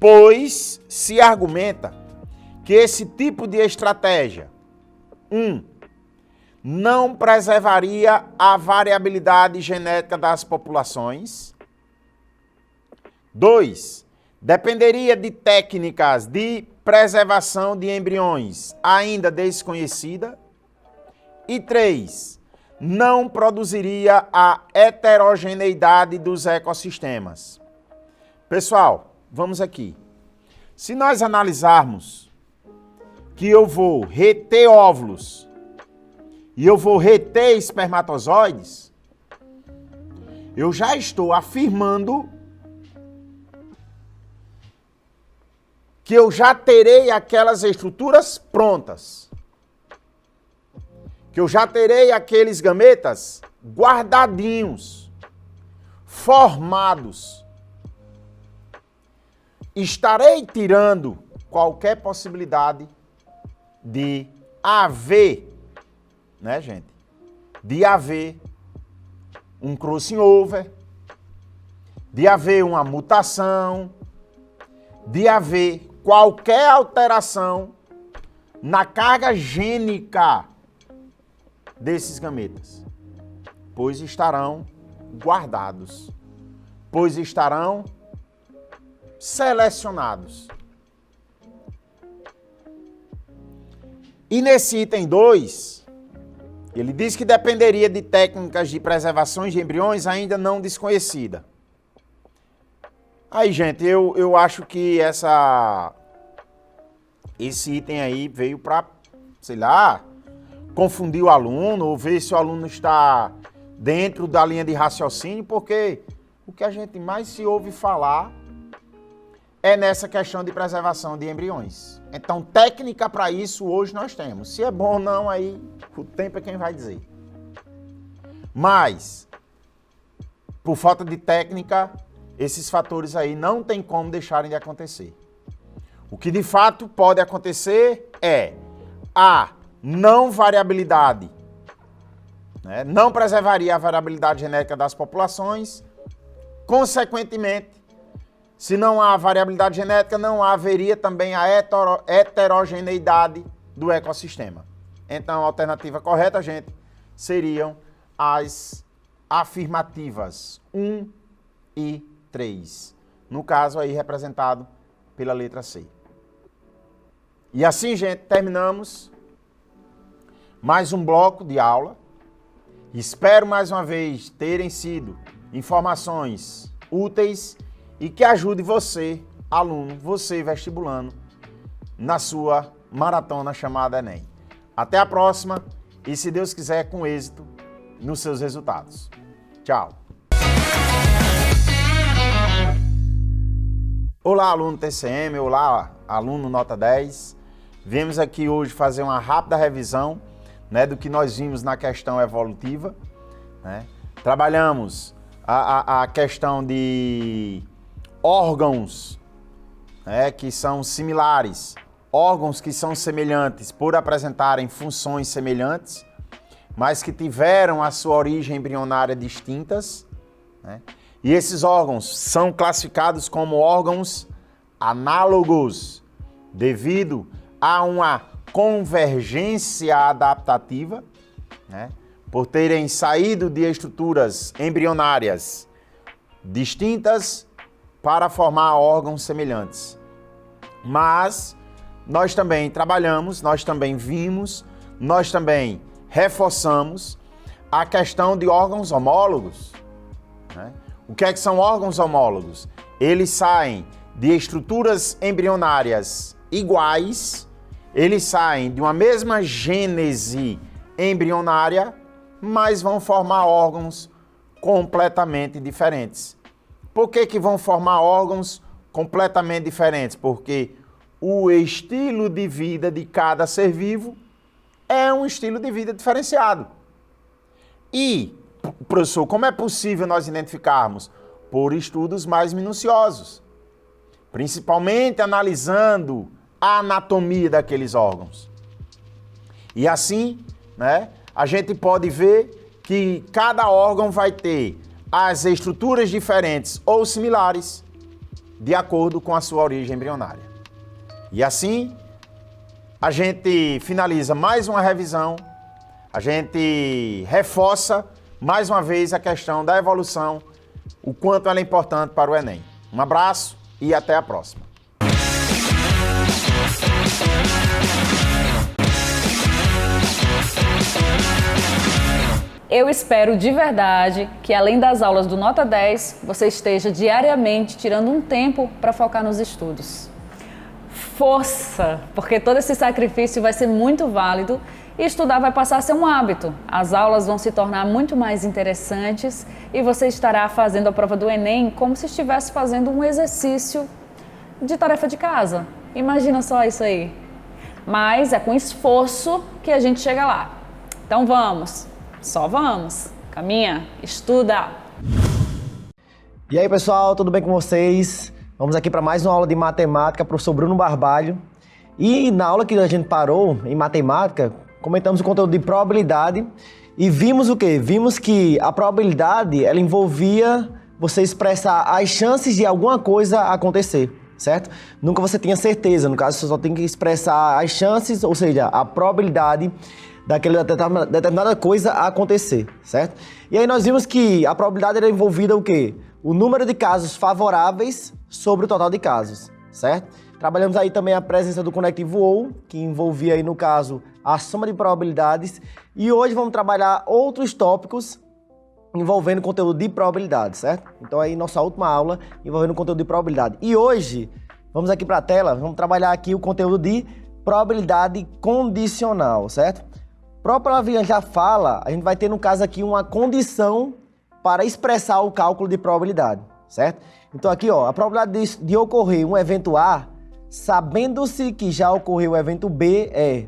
pois se argumenta que esse tipo de estratégia, não preservaria a variabilidade genética das populações. 2, dependeria de técnicas de preservação de embriões ainda desconhecida. E 3, não produziria a heterogeneidade dos ecossistemas. Pessoal, vamos aqui. Se nós analisarmos que eu vou reter óvulos e eu vou reter espermatozoides, eu já estou afirmando que eu já terei aquelas estruturas prontas, que eu já terei aqueles gametas guardadinhos, formados. Estarei tirando qualquer possibilidade de haver, né, gente? De haver um crossing over, de haver uma mutação, de haver qualquer alteração na carga gênica desses gametas, pois estarão guardados, pois estarão selecionados. E nesse item 2, ele diz que dependeria de técnicas de preservação de embriões ainda não desconhecida. Aí, gente, eu acho que esse item aí veio para, sei lá, confundir o aluno ou ver se o aluno está dentro da linha de raciocínio, porque o que a gente mais se ouve falar é nessa questão de preservação de embriões. Então, técnica para isso hoje nós temos. Se é bom ou não, aí o tempo é quem vai dizer. Mas, por falta de técnica, esses fatores aí não tem como deixarem de acontecer. O que de fato pode acontecer é a não variabilidade, né? Não preservaria a variabilidade genética das populações. Consequentemente, se não há variabilidade genética, não haveria também a heterogeneidade do ecossistema. Então, a alternativa correta, gente, seriam as afirmativas 1 e 3. No caso aí representado pela letra C. E assim, gente, terminamos mais um bloco de aula. Espero mais uma vez terem sido informações úteis e que ajude você, aluno, você vestibulando, na sua maratona chamada Enem. Até a próxima e, se Deus quiser, com êxito nos seus resultados. Tchau! Olá, aluno TCM, olá, aluno Nota 10. Viemos aqui hoje fazer uma rápida revisão, né, do que nós vimos na questão evolutiva, né? Trabalhamos a questão de órgãos, né, que são similares, órgãos que são semelhantes por apresentarem funções semelhantes, mas que tiveram a sua origem embrionária distintas, né? E esses órgãos são classificados como órgãos análogos, devido a uma convergência adaptativa, né? Por terem saído de estruturas embrionárias distintas para formar órgãos semelhantes. Mas nós também trabalhamos, nós também vimos, nós também reforçamos a questão de órgãos homólogos, né? O que é que são órgãos homólogos? Eles saem de estruturas embrionárias iguais, eles saem de uma mesma gênese embrionária, mas vão formar órgãos completamente diferentes. Por que vão formar órgãos completamente diferentes? Porque o estilo de vida de cada ser vivo é um estilo de vida diferenciado. E, professor, como é possível nós identificarmos? Por estudos mais minuciosos, principalmente analisando a anatomia daqueles órgãos. E assim, né, a gente pode ver que cada órgão vai ter as estruturas diferentes ou similares de acordo com a sua origem embrionária. E assim, a gente finaliza mais uma revisão, a gente reforça mais uma vez a questão da evolução, o quanto ela é importante para o Enem. Um abraço e até a próxima. Eu espero de verdade que, além das aulas do Nota 10, você esteja diariamente tirando um tempo para focar nos estudos. Força, porque todo esse sacrifício vai ser muito válido e estudar vai passar a ser um hábito. As aulas vão se tornar muito mais interessantes e você estará fazendo a prova do Enem como se estivesse fazendo um exercício de tarefa de casa. Imagina só isso aí. Mas é com esforço que a gente chega lá. Então vamos! Só vamos. Caminha, estuda. E aí, pessoal, tudo bem com vocês? Vamos aqui para mais uma aula de matemática, professor Bruno Barbalho. E na aula que a gente parou, em matemática, comentamos o conteúdo de probabilidade E vimos o quê? Vimos que a probabilidade, ela envolvia você expressar as chances de alguma coisa acontecer, certo? Nunca você tinha certeza, no caso você só tem que expressar as chances, ou seja, a probabilidade daquela determinada coisa acontecer, certo? E aí nós vimos que a probabilidade era envolvida o quê? O número de casos favoráveis sobre o total de casos, certo? Trabalhamos aí também a presença do conectivo OU, que envolvia aí no caso a soma de probabilidades, e hoje vamos trabalhar outros tópicos envolvendo conteúdo de probabilidade, certo? Então aí nossa última aula envolvendo conteúdo de probabilidade. E hoje, vamos aqui para a tela, vamos trabalhar aqui o conteúdo de probabilidade condicional, certo? A própria já fala, a gente vai ter no caso aqui uma condição para expressar o cálculo de probabilidade, certo? Então aqui, ó, a probabilidade de ocorrer um evento A, sabendo-se que já ocorreu o evento B, é.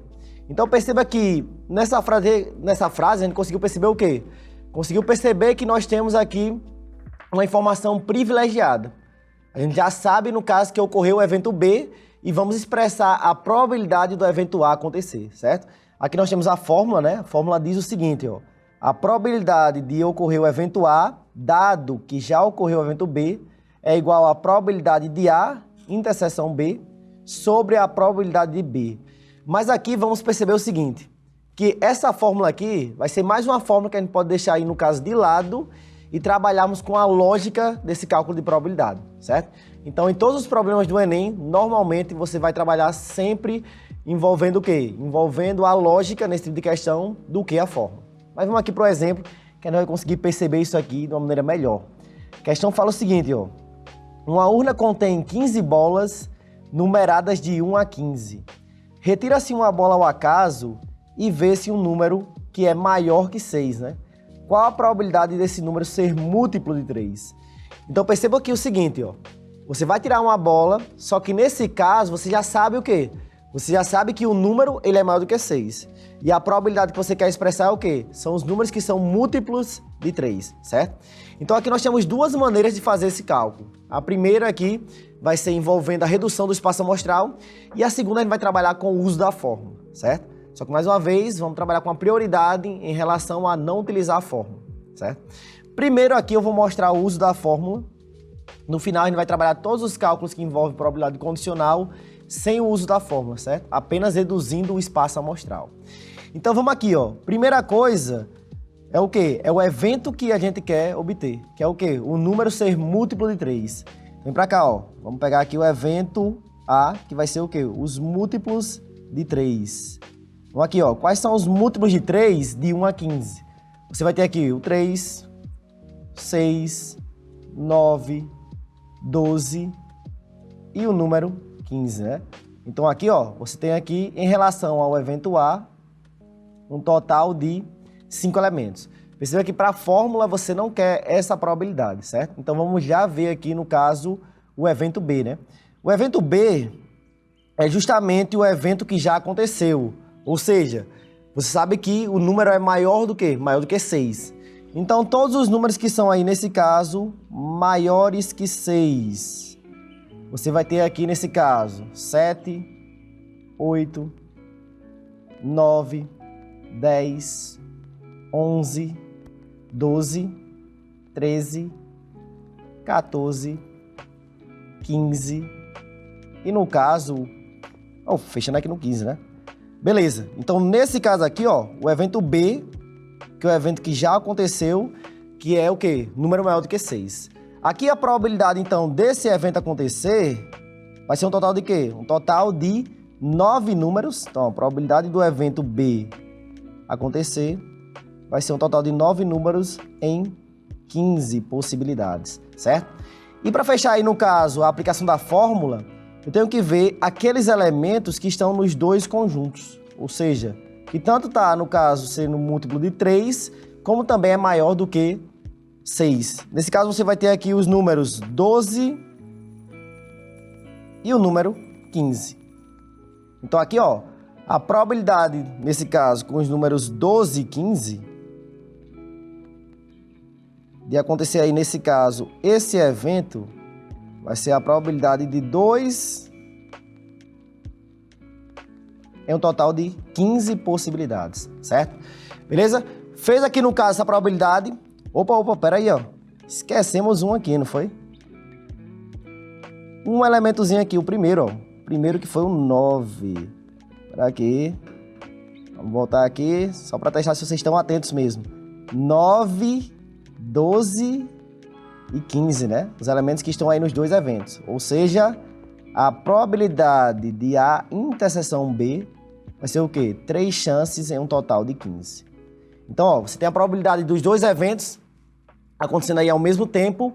Então perceba que nessa frase a gente conseguiu perceber o quê? Conseguiu perceber que nós temos aqui uma informação privilegiada. A gente já sabe, no caso, que ocorreu o evento B e vamos expressar a probabilidade do evento A acontecer, certo? Aqui nós temos a fórmula, né? A fórmula diz o seguinte, ó. A probabilidade de ocorrer o evento A, dado que já ocorreu o evento B, é igual à probabilidade de A, interseção B, sobre a probabilidade de B. Mas aqui vamos perceber o seguinte, que essa fórmula aqui vai ser mais uma fórmula que a gente pode deixar aí no caso de lado e trabalharmos com a lógica desse cálculo de probabilidade, certo? Então, em todos os problemas do Enem, normalmente você vai trabalhar sempre envolvendo o quê? Envolvendo a lógica nesse tipo de questão do que a fórmula. Mas vamos aqui para o exemplo, que a gente vai conseguir perceber isso aqui de uma maneira melhor. A questão fala o seguinte, ó. Uma urna contém 15 bolas numeradas de 1 a 15. Retira-se uma bola ao acaso e vê-se um número que é maior que 6, né? Qual a probabilidade desse número ser múltiplo de 3? Então perceba aqui o seguinte, ó. Você vai tirar uma bola, só que nesse caso você já sabe o quê? Você já sabe que o número ele é maior do que 6. E a probabilidade que você quer expressar é o quê? São os números que são múltiplos de 3, certo? Então aqui nós temos duas maneiras de fazer esse cálculo. A primeira aqui vai ser envolvendo a redução do espaço amostral e a segunda a gente vai trabalhar com o uso da fórmula, certo? Só que mais uma vez vamos trabalhar com a prioridade em relação a não utilizar a fórmula, certo? Primeiro aqui eu vou mostrar o uso da fórmula. No final a gente vai trabalhar todos os cálculos que envolvem probabilidade condicional sem o uso da fórmula, certo? Apenas reduzindo o espaço amostral. Então vamos aqui, ó. Primeira coisa é o quê? É o evento que a gente quer obter, que é o quê? O número ser múltiplo de 3. Vem pra cá, ó. Vamos pegar aqui o evento A, que vai ser o quê? Os múltiplos de 3. Vamos aqui, ó. Quais são os múltiplos de 3 de 1 a 15? Você vai ter aqui o 3, 6, 9, 12 e o número 15, né? Então aqui, ó, você tem aqui, em relação ao evento A, um total de 5 elementos. Perceba que para a fórmula você não quer essa probabilidade, certo? Então vamos já ver aqui, no caso, o evento B, né? O evento B é justamente o evento que já aconteceu. Ou seja, você sabe que o número é maior do que? Maior do que 6. Então todos os números que são aí, nesse caso, maiores que 6. Você vai ter aqui, nesse caso, 7, 8, 9, 10, 11, 12, 13, 14, 15 e no caso... fechando aqui no 15, né? Beleza. Então, nesse caso aqui, ó, o evento B, que é o evento que já aconteceu, que é o quê? Número maior do que 6. Aqui a probabilidade, então, desse evento acontecer vai ser um total de quê? Um total de 9 números. Então, a probabilidade do evento B acontecer vai ser um total de 9 números em 15 possibilidades, certo? E para fechar aí, no caso, a aplicação da fórmula, eu tenho que ver aqueles elementos que estão nos dois conjuntos. Ou seja, que tanto está, no caso, sendo múltiplo de 3, como também é maior do que 6. Nesse caso, você vai ter aqui os números 12 e o número 15. Então, aqui, ó, a probabilidade, nesse caso, com os números 12 e 15, de acontecer aí, nesse caso, esse evento, vai ser a probabilidade de 2 em um total de 15 possibilidades, certo? Beleza? Fez aqui no caso essa probabilidade. Opa, pera aí, ó. Esquecemos um aqui, não foi? Um elementozinho aqui, o primeiro, ó. O primeiro que foi o 9. Espera aqui. Vamos voltar aqui, só para testar se vocês estão atentos mesmo. 9, 12 e 15, né? Os elementos que estão aí nos dois eventos. Ou seja, a probabilidade de A interseção B vai ser o quê? 3 chances em um total de 15. Então, ó, você tem a probabilidade dos dois eventos acontecendo aí ao mesmo tempo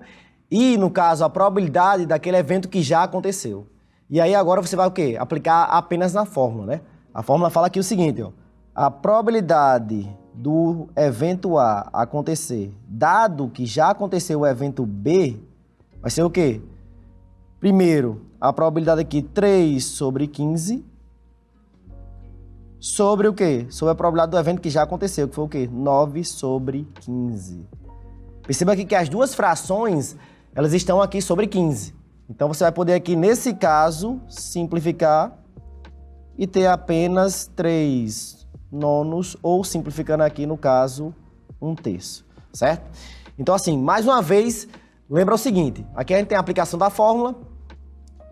e, no caso, a probabilidade daquele evento que já aconteceu. E aí agora você vai o quê? Aplicar apenas na fórmula, né? A fórmula fala aqui o seguinte, ó. A probabilidade do evento A acontecer, dado que já aconteceu o evento B, vai ser o quê? Primeiro, a probabilidade aqui 3 sobre 15, sobre o quê? Sobre a probabilidade do evento que já aconteceu, que foi o quê? 9 sobre 15. Perceba aqui que as duas frações, elas estão aqui sobre 15. Então, você vai poder aqui, nesse caso, simplificar e ter apenas 3 nonos, ou simplificando aqui, no caso, 1/3, certo? Então, assim, mais uma vez, lembra o seguinte, aqui a gente tem a aplicação da fórmula,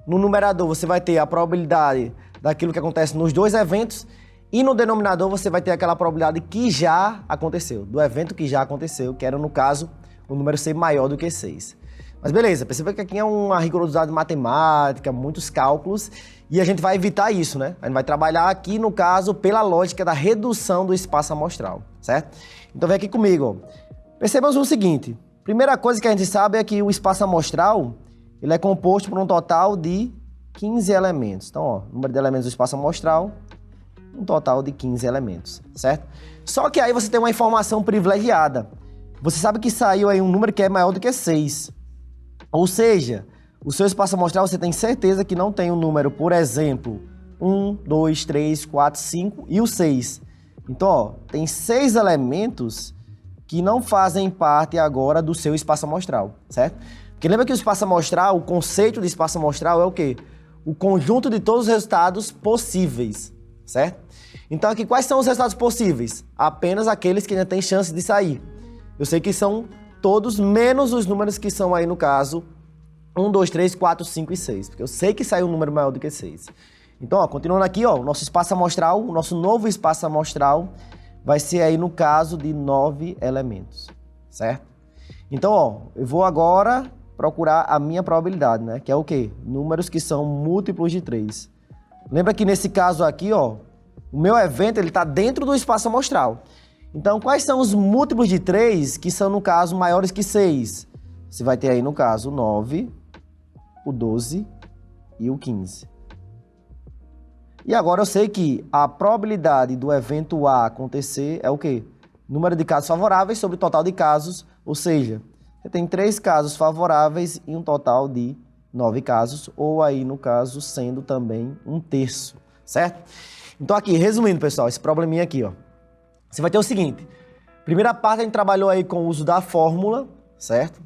no numerador você vai ter a probabilidade daquilo que acontece nos dois eventos, e no denominador você vai ter aquela probabilidade que já aconteceu, do evento que já aconteceu, que era, no caso, o número ser maior do que 6. Mas beleza, perceba que aqui é uma rigorosidade matemática, muitos cálculos, e a gente vai evitar isso, né? A gente vai trabalhar aqui, no caso, pela lógica da redução do espaço amostral, certo? Então vem aqui comigo, ó. Percebamos o seguinte, primeira coisa que a gente sabe é que o espaço amostral, ele é composto por um total de 15 elementos. Então, ó, número de elementos do espaço amostral, um total de 15 elementos, certo? Só que aí você tem uma informação privilegiada. Você sabe que saiu aí um número que é maior do que 6. Ou seja, o seu espaço amostral você tem certeza que não tem um número, por exemplo, 1, 2, 3, 4, 5 e o 6. Então, ó, tem 6 elementos que não fazem parte agora do seu espaço amostral, certo? Porque lembra que o espaço amostral, o conceito de espaço amostral é o quê? O conjunto de todos os resultados possíveis, certo? Então aqui, quais são os resultados possíveis? Apenas aqueles que ainda têm chance de sair. Eu sei que são todos, menos os números que são aí no caso 1, 2, 3, 4, 5 e 6, porque eu sei que saiu um número maior do que 6. Então, ó, continuando aqui, ó, o nosso espaço amostral, o nosso novo espaço amostral vai ser aí no caso de 9 elementos, certo? Então, ó, eu vou agora procurar a minha probabilidade, né, que é o quê? Números que são múltiplos de 3. Lembra que nesse caso aqui, ó, o meu evento ele está dentro do espaço amostral. Então, quais são os múltiplos de 3 que são, no caso, maiores que 6? Você vai ter aí, no caso, o 9, o 12 e o 15. E agora eu sei que a probabilidade do evento A acontecer é o quê? Número de casos favoráveis sobre o total de casos, ou seja, você tem 3 casos favoráveis e um total de 9 casos, ou aí, no caso, sendo também 1/3, certo? Então aqui, resumindo, pessoal, esse probleminha aqui, ó. Você vai ter o seguinte, primeira parte a gente trabalhou aí com o uso da fórmula, certo?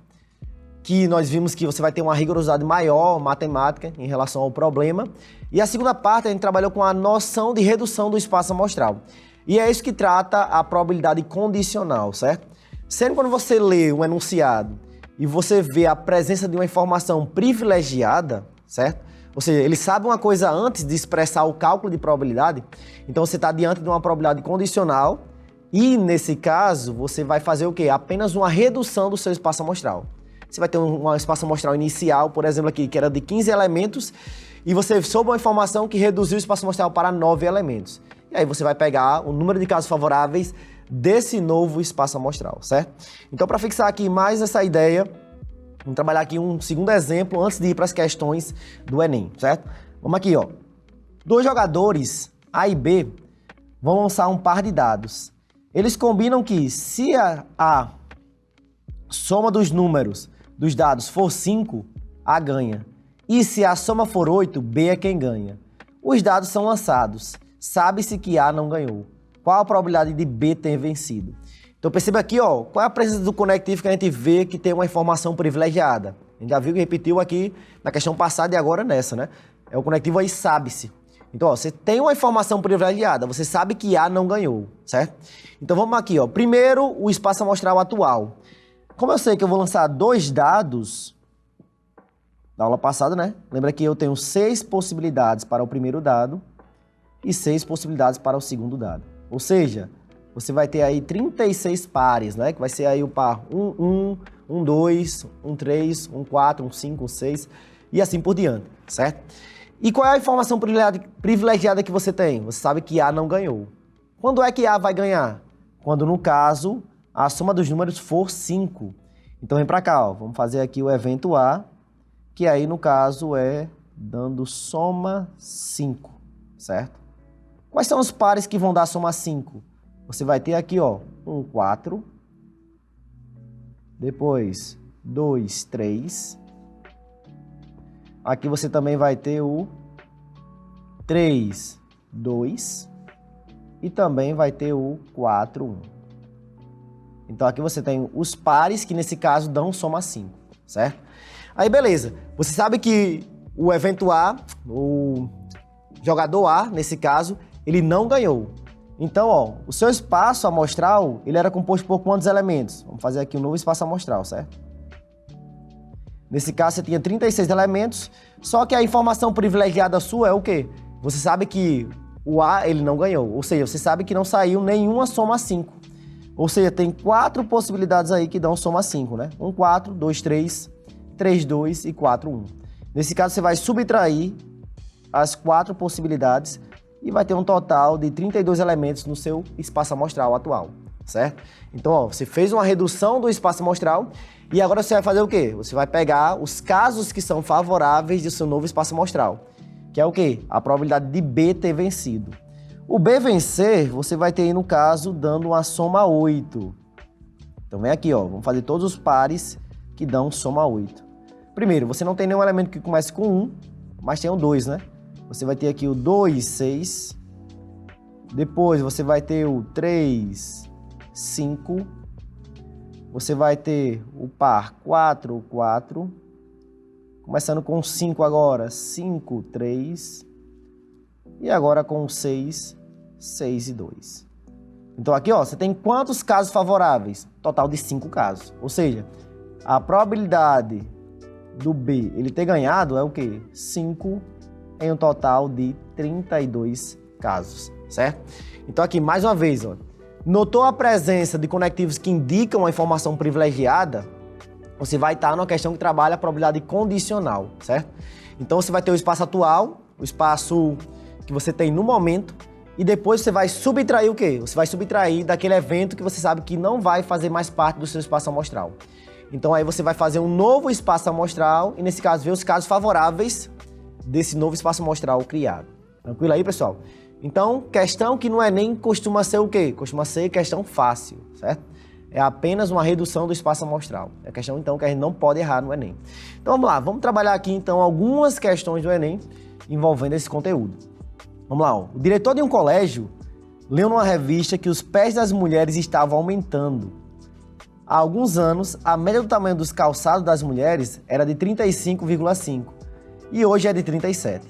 Que nós vimos que você vai ter uma rigorosidade maior, matemática, em relação ao problema. E a segunda parte a gente trabalhou com a noção de redução do espaço amostral. E é isso que trata a probabilidade condicional, certo? Sempre quando você lê um enunciado e você vê a presença de uma informação privilegiada, certo? Ou seja, ele sabe uma coisa antes de expressar o cálculo de probabilidade, então você está diante de uma probabilidade condicional e, nesse caso, você vai fazer o quê? Apenas uma redução do seu espaço amostral. Você vai ter um espaço amostral inicial, por exemplo, aqui, que era de 15 elementos, e você soube uma informação que reduziu o espaço amostral para 9 elementos. E aí você vai pegar o número de casos favoráveis desse novo espaço amostral, certo? Então, para fixar aqui mais essa ideia, vamos trabalhar aqui um segundo exemplo antes de ir para as questões do Enem, certo? Vamos aqui, ó. 2 jogadores, A e B, vão lançar um par de dados. Eles combinam que se a soma dos números dos dados for 5, A ganha. E se a soma for 8, B é quem ganha. Os dados são lançados. Sabe-se que A não ganhou. Qual a probabilidade de B ter vencido? Então perceba aqui, ó, qual é a presença do conectivo que a gente vê que tem uma informação privilegiada. A gente já viu que repetiu aqui na questão passada e agora nessa, né? É o conectivo aí sabe-se. Então, ó, você tem uma informação privilegiada, você sabe que A não ganhou, certo? Então, vamos aqui, ó. Primeiro, o espaço amostral atual. Como eu sei que eu vou lançar 2 dados da aula passada, né? Lembra que eu tenho 6 possibilidades para o primeiro dado e 6 possibilidades para o segundo dado. Ou seja, você vai ter aí 36 pares, né? Que vai ser aí o par 1, 1, 1, 2, 1, 3, 1, 4, 1, 5, 1, 6 e assim por diante, certo? E qual é a informação privilegiada que você tem? Você sabe que A não ganhou. Quando é que A vai ganhar? Quando, no caso, a soma dos números for 5. Então, vem para cá, ó. Vamos fazer aqui o evento A, que aí, no caso, é dando soma 5, certo? Quais são os pares que vão dar soma 5? Você vai ter aqui, ó, 1, 4. Depois, 2, 3. Aqui você também vai ter o 3, 2 e também vai ter o 4, 1. Então aqui você tem os pares que nesse caso dão soma 5, certo? Aí beleza, você sabe que o evento A, o jogador A, nesse caso, ele não ganhou. Então, ó, o seu espaço amostral, ele era composto por quantos elementos? Vamos fazer aqui um novo espaço amostral, certo? Nesse caso, você tinha 36 elementos, só que a informação privilegiada sua é o quê? Você sabe que o A, ele não ganhou, ou seja, você sabe que não saiu nenhuma soma 5. Ou seja, tem 4 possibilidades aí que dão soma 5, né? 1, 4, 2, 3, 3, 2 e 4, 1. Nesse caso, você vai subtrair as 4 possibilidades e vai ter um total de 32 elementos no seu espaço amostral atual, certo? Então, ó, você fez uma redução do espaço amostral e agora você vai fazer o quê? Você vai pegar os casos que são favoráveis do seu novo espaço amostral, que é o quê? A probabilidade de B ter vencido. O B vencer, você vai ter aí, no caso, dando uma soma 8. Então, vem aqui, ó, vamos fazer todos os pares que dão soma 8. Primeiro, você não tem nenhum elemento que comece com 1, mas tem o 2, né? Você vai ter aqui o 2, 6. Depois, você vai ter o 3, 5. Você vai ter o par 4, 4. Começando com 5 agora, 5, 3. E agora com 6, 6 e 2. Então aqui, ó, você tem quantos casos favoráveis? Total de 5 casos. Ou seja, a probabilidade do B ele ter ganhado é o quê? 5 em um total de 32 casos, certo? Então aqui, mais uma vez, ó, notou a presença de conectivos que indicam a informação privilegiada? Você vai estar numa questão que trabalha a probabilidade condicional, certo? Então você vai ter o espaço atual, o espaço que você tem no momento, e depois você vai subtrair o quê? Você vai subtrair daquele evento que você sabe que não vai fazer mais parte do seu espaço amostral. Então aí você vai fazer um novo espaço amostral e nesse caso ver os casos favoráveis desse novo espaço amostral criado. Tranquilo aí, pessoal? Então, questão que no Enem costuma ser o quê? Costuma ser questão fácil, certo? É apenas uma redução do espaço amostral. É a questão, então, que a gente não pode errar no Enem. Então, vamos lá. Vamos trabalhar aqui, então, algumas questões do Enem envolvendo esse conteúdo. Vamos lá. Ó. O diretor de um colégio leu numa revista que os pés das mulheres estavam aumentando. Há alguns anos, a média do tamanho dos calçados das mulheres era de 35,5 e hoje é de 37.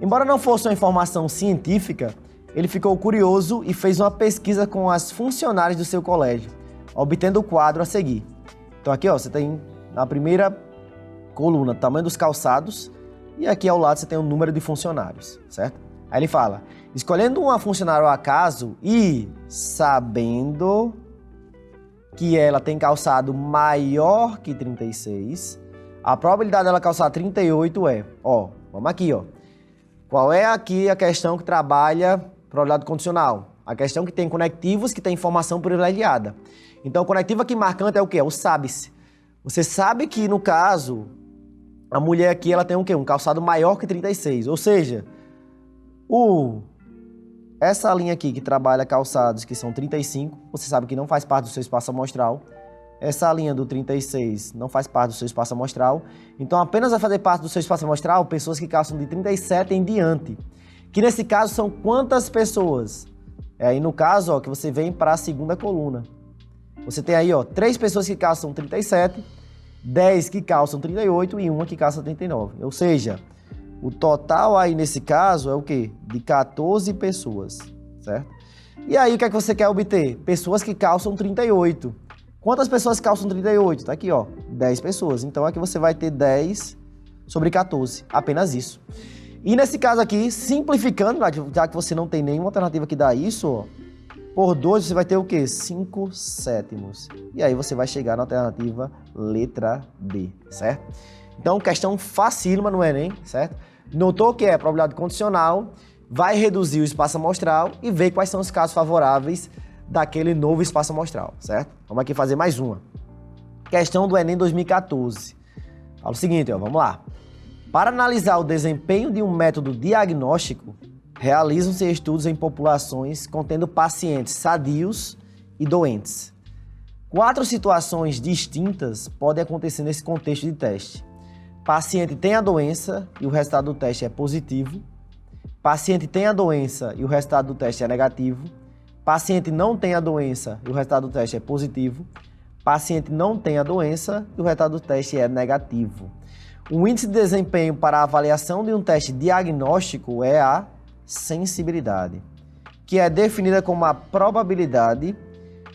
Embora não fosse uma informação científica, ele ficou curioso e fez uma pesquisa com as funcionárias do seu colégio, obtendo o quadro a seguir. Então aqui, ó, você tem na primeira coluna o tamanho dos calçados e aqui ao lado você tem o número de funcionários, certo? Aí ele fala, escolhendo uma funcionária ao acaso e sabendo que ela tem calçado maior que 36, a probabilidade dela calçar 38 é, ó, vamos aqui, ó. Qual é aqui a questão que trabalha probabilidade condicional? A questão que tem conectivos que tem informação privilegiada. Então, o conectivo aqui marcante é o quê? É o sabe-se. Você sabe que, no caso, a mulher aqui ela tem o quê? Um calçado maior que 36. Ou seja, essa linha aqui que trabalha calçados que são 35, você sabe que não faz parte do seu espaço amostral. Essa linha do 36 não faz parte do seu espaço amostral. Então, apenas vai fazer parte do seu espaço amostral pessoas que calçam de 37 em diante. Que nesse caso são quantas pessoas? É aí no caso, ó, que você vem para a segunda coluna. Você tem aí, ó, 3 pessoas que calçam 37, 10 que calçam 38 e uma que calça 39. Ou seja, O total aí nesse caso é o quê? De 14 pessoas, certo? E aí o que é que você quer obter? Pessoas que calçam 38. Quantas pessoas calçam 38? Tá aqui, ó, 10 pessoas. Então aqui você vai ter 10 sobre 14, apenas isso. E nesse caso aqui, simplificando, já que você não tem nenhuma alternativa que dá isso, ó, por 2 você vai ter o quê? 5 sétimos. E aí você vai chegar na alternativa letra D, certo? Então, questão facílima no Enem, certo? Notou que é probabilidade condicional, vai reduzir o espaço amostral e ver quais são os casos favoráveis daquele novo espaço amostral, certo? Vamos aqui fazer mais uma. Questão do Enem 2014. Fala o seguinte, ó, vamos lá. Para analisar o desempenho de um método diagnóstico, realizam-se estudos em populações contendo pacientes sadios e doentes. 4 situações distintas podem acontecer nesse contexto de teste. Paciente tem a doença e o resultado do teste é positivo. Paciente tem a doença e o resultado do teste é negativo. Paciente não tem a doença e o resultado do teste é positivo. Paciente não tem a doença e o resultado do teste é negativo. O índice de desempenho para a avaliação de um teste diagnóstico é a sensibilidade, que é definida como a probabilidade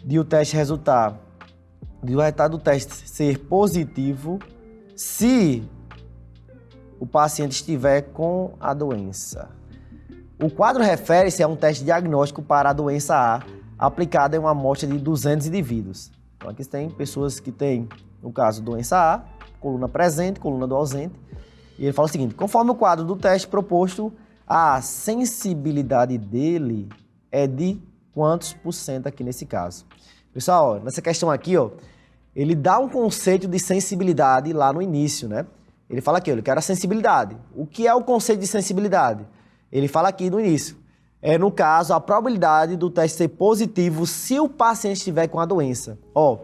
de o resultado do teste ser positivo se o paciente estiver com a doença. O quadro refere-se a um teste diagnóstico para a doença A, aplicada em uma amostra de 200 indivíduos. Então aqui tem pessoas que têm, no caso, doença A, coluna presente, coluna do ausente. E ele fala o seguinte, conforme o quadro do teste proposto, a sensibilidade dele é de quantos por cento aqui nesse caso? Pessoal, nessa questão aqui, ó, ele dá um conceito de sensibilidade lá no início, né? Ele fala aqui, ele quer a sensibilidade. O que é o conceito de sensibilidade? Ele fala aqui no início. É, no caso, a probabilidade do teste ser positivo se o paciente estiver com a doença. Ó,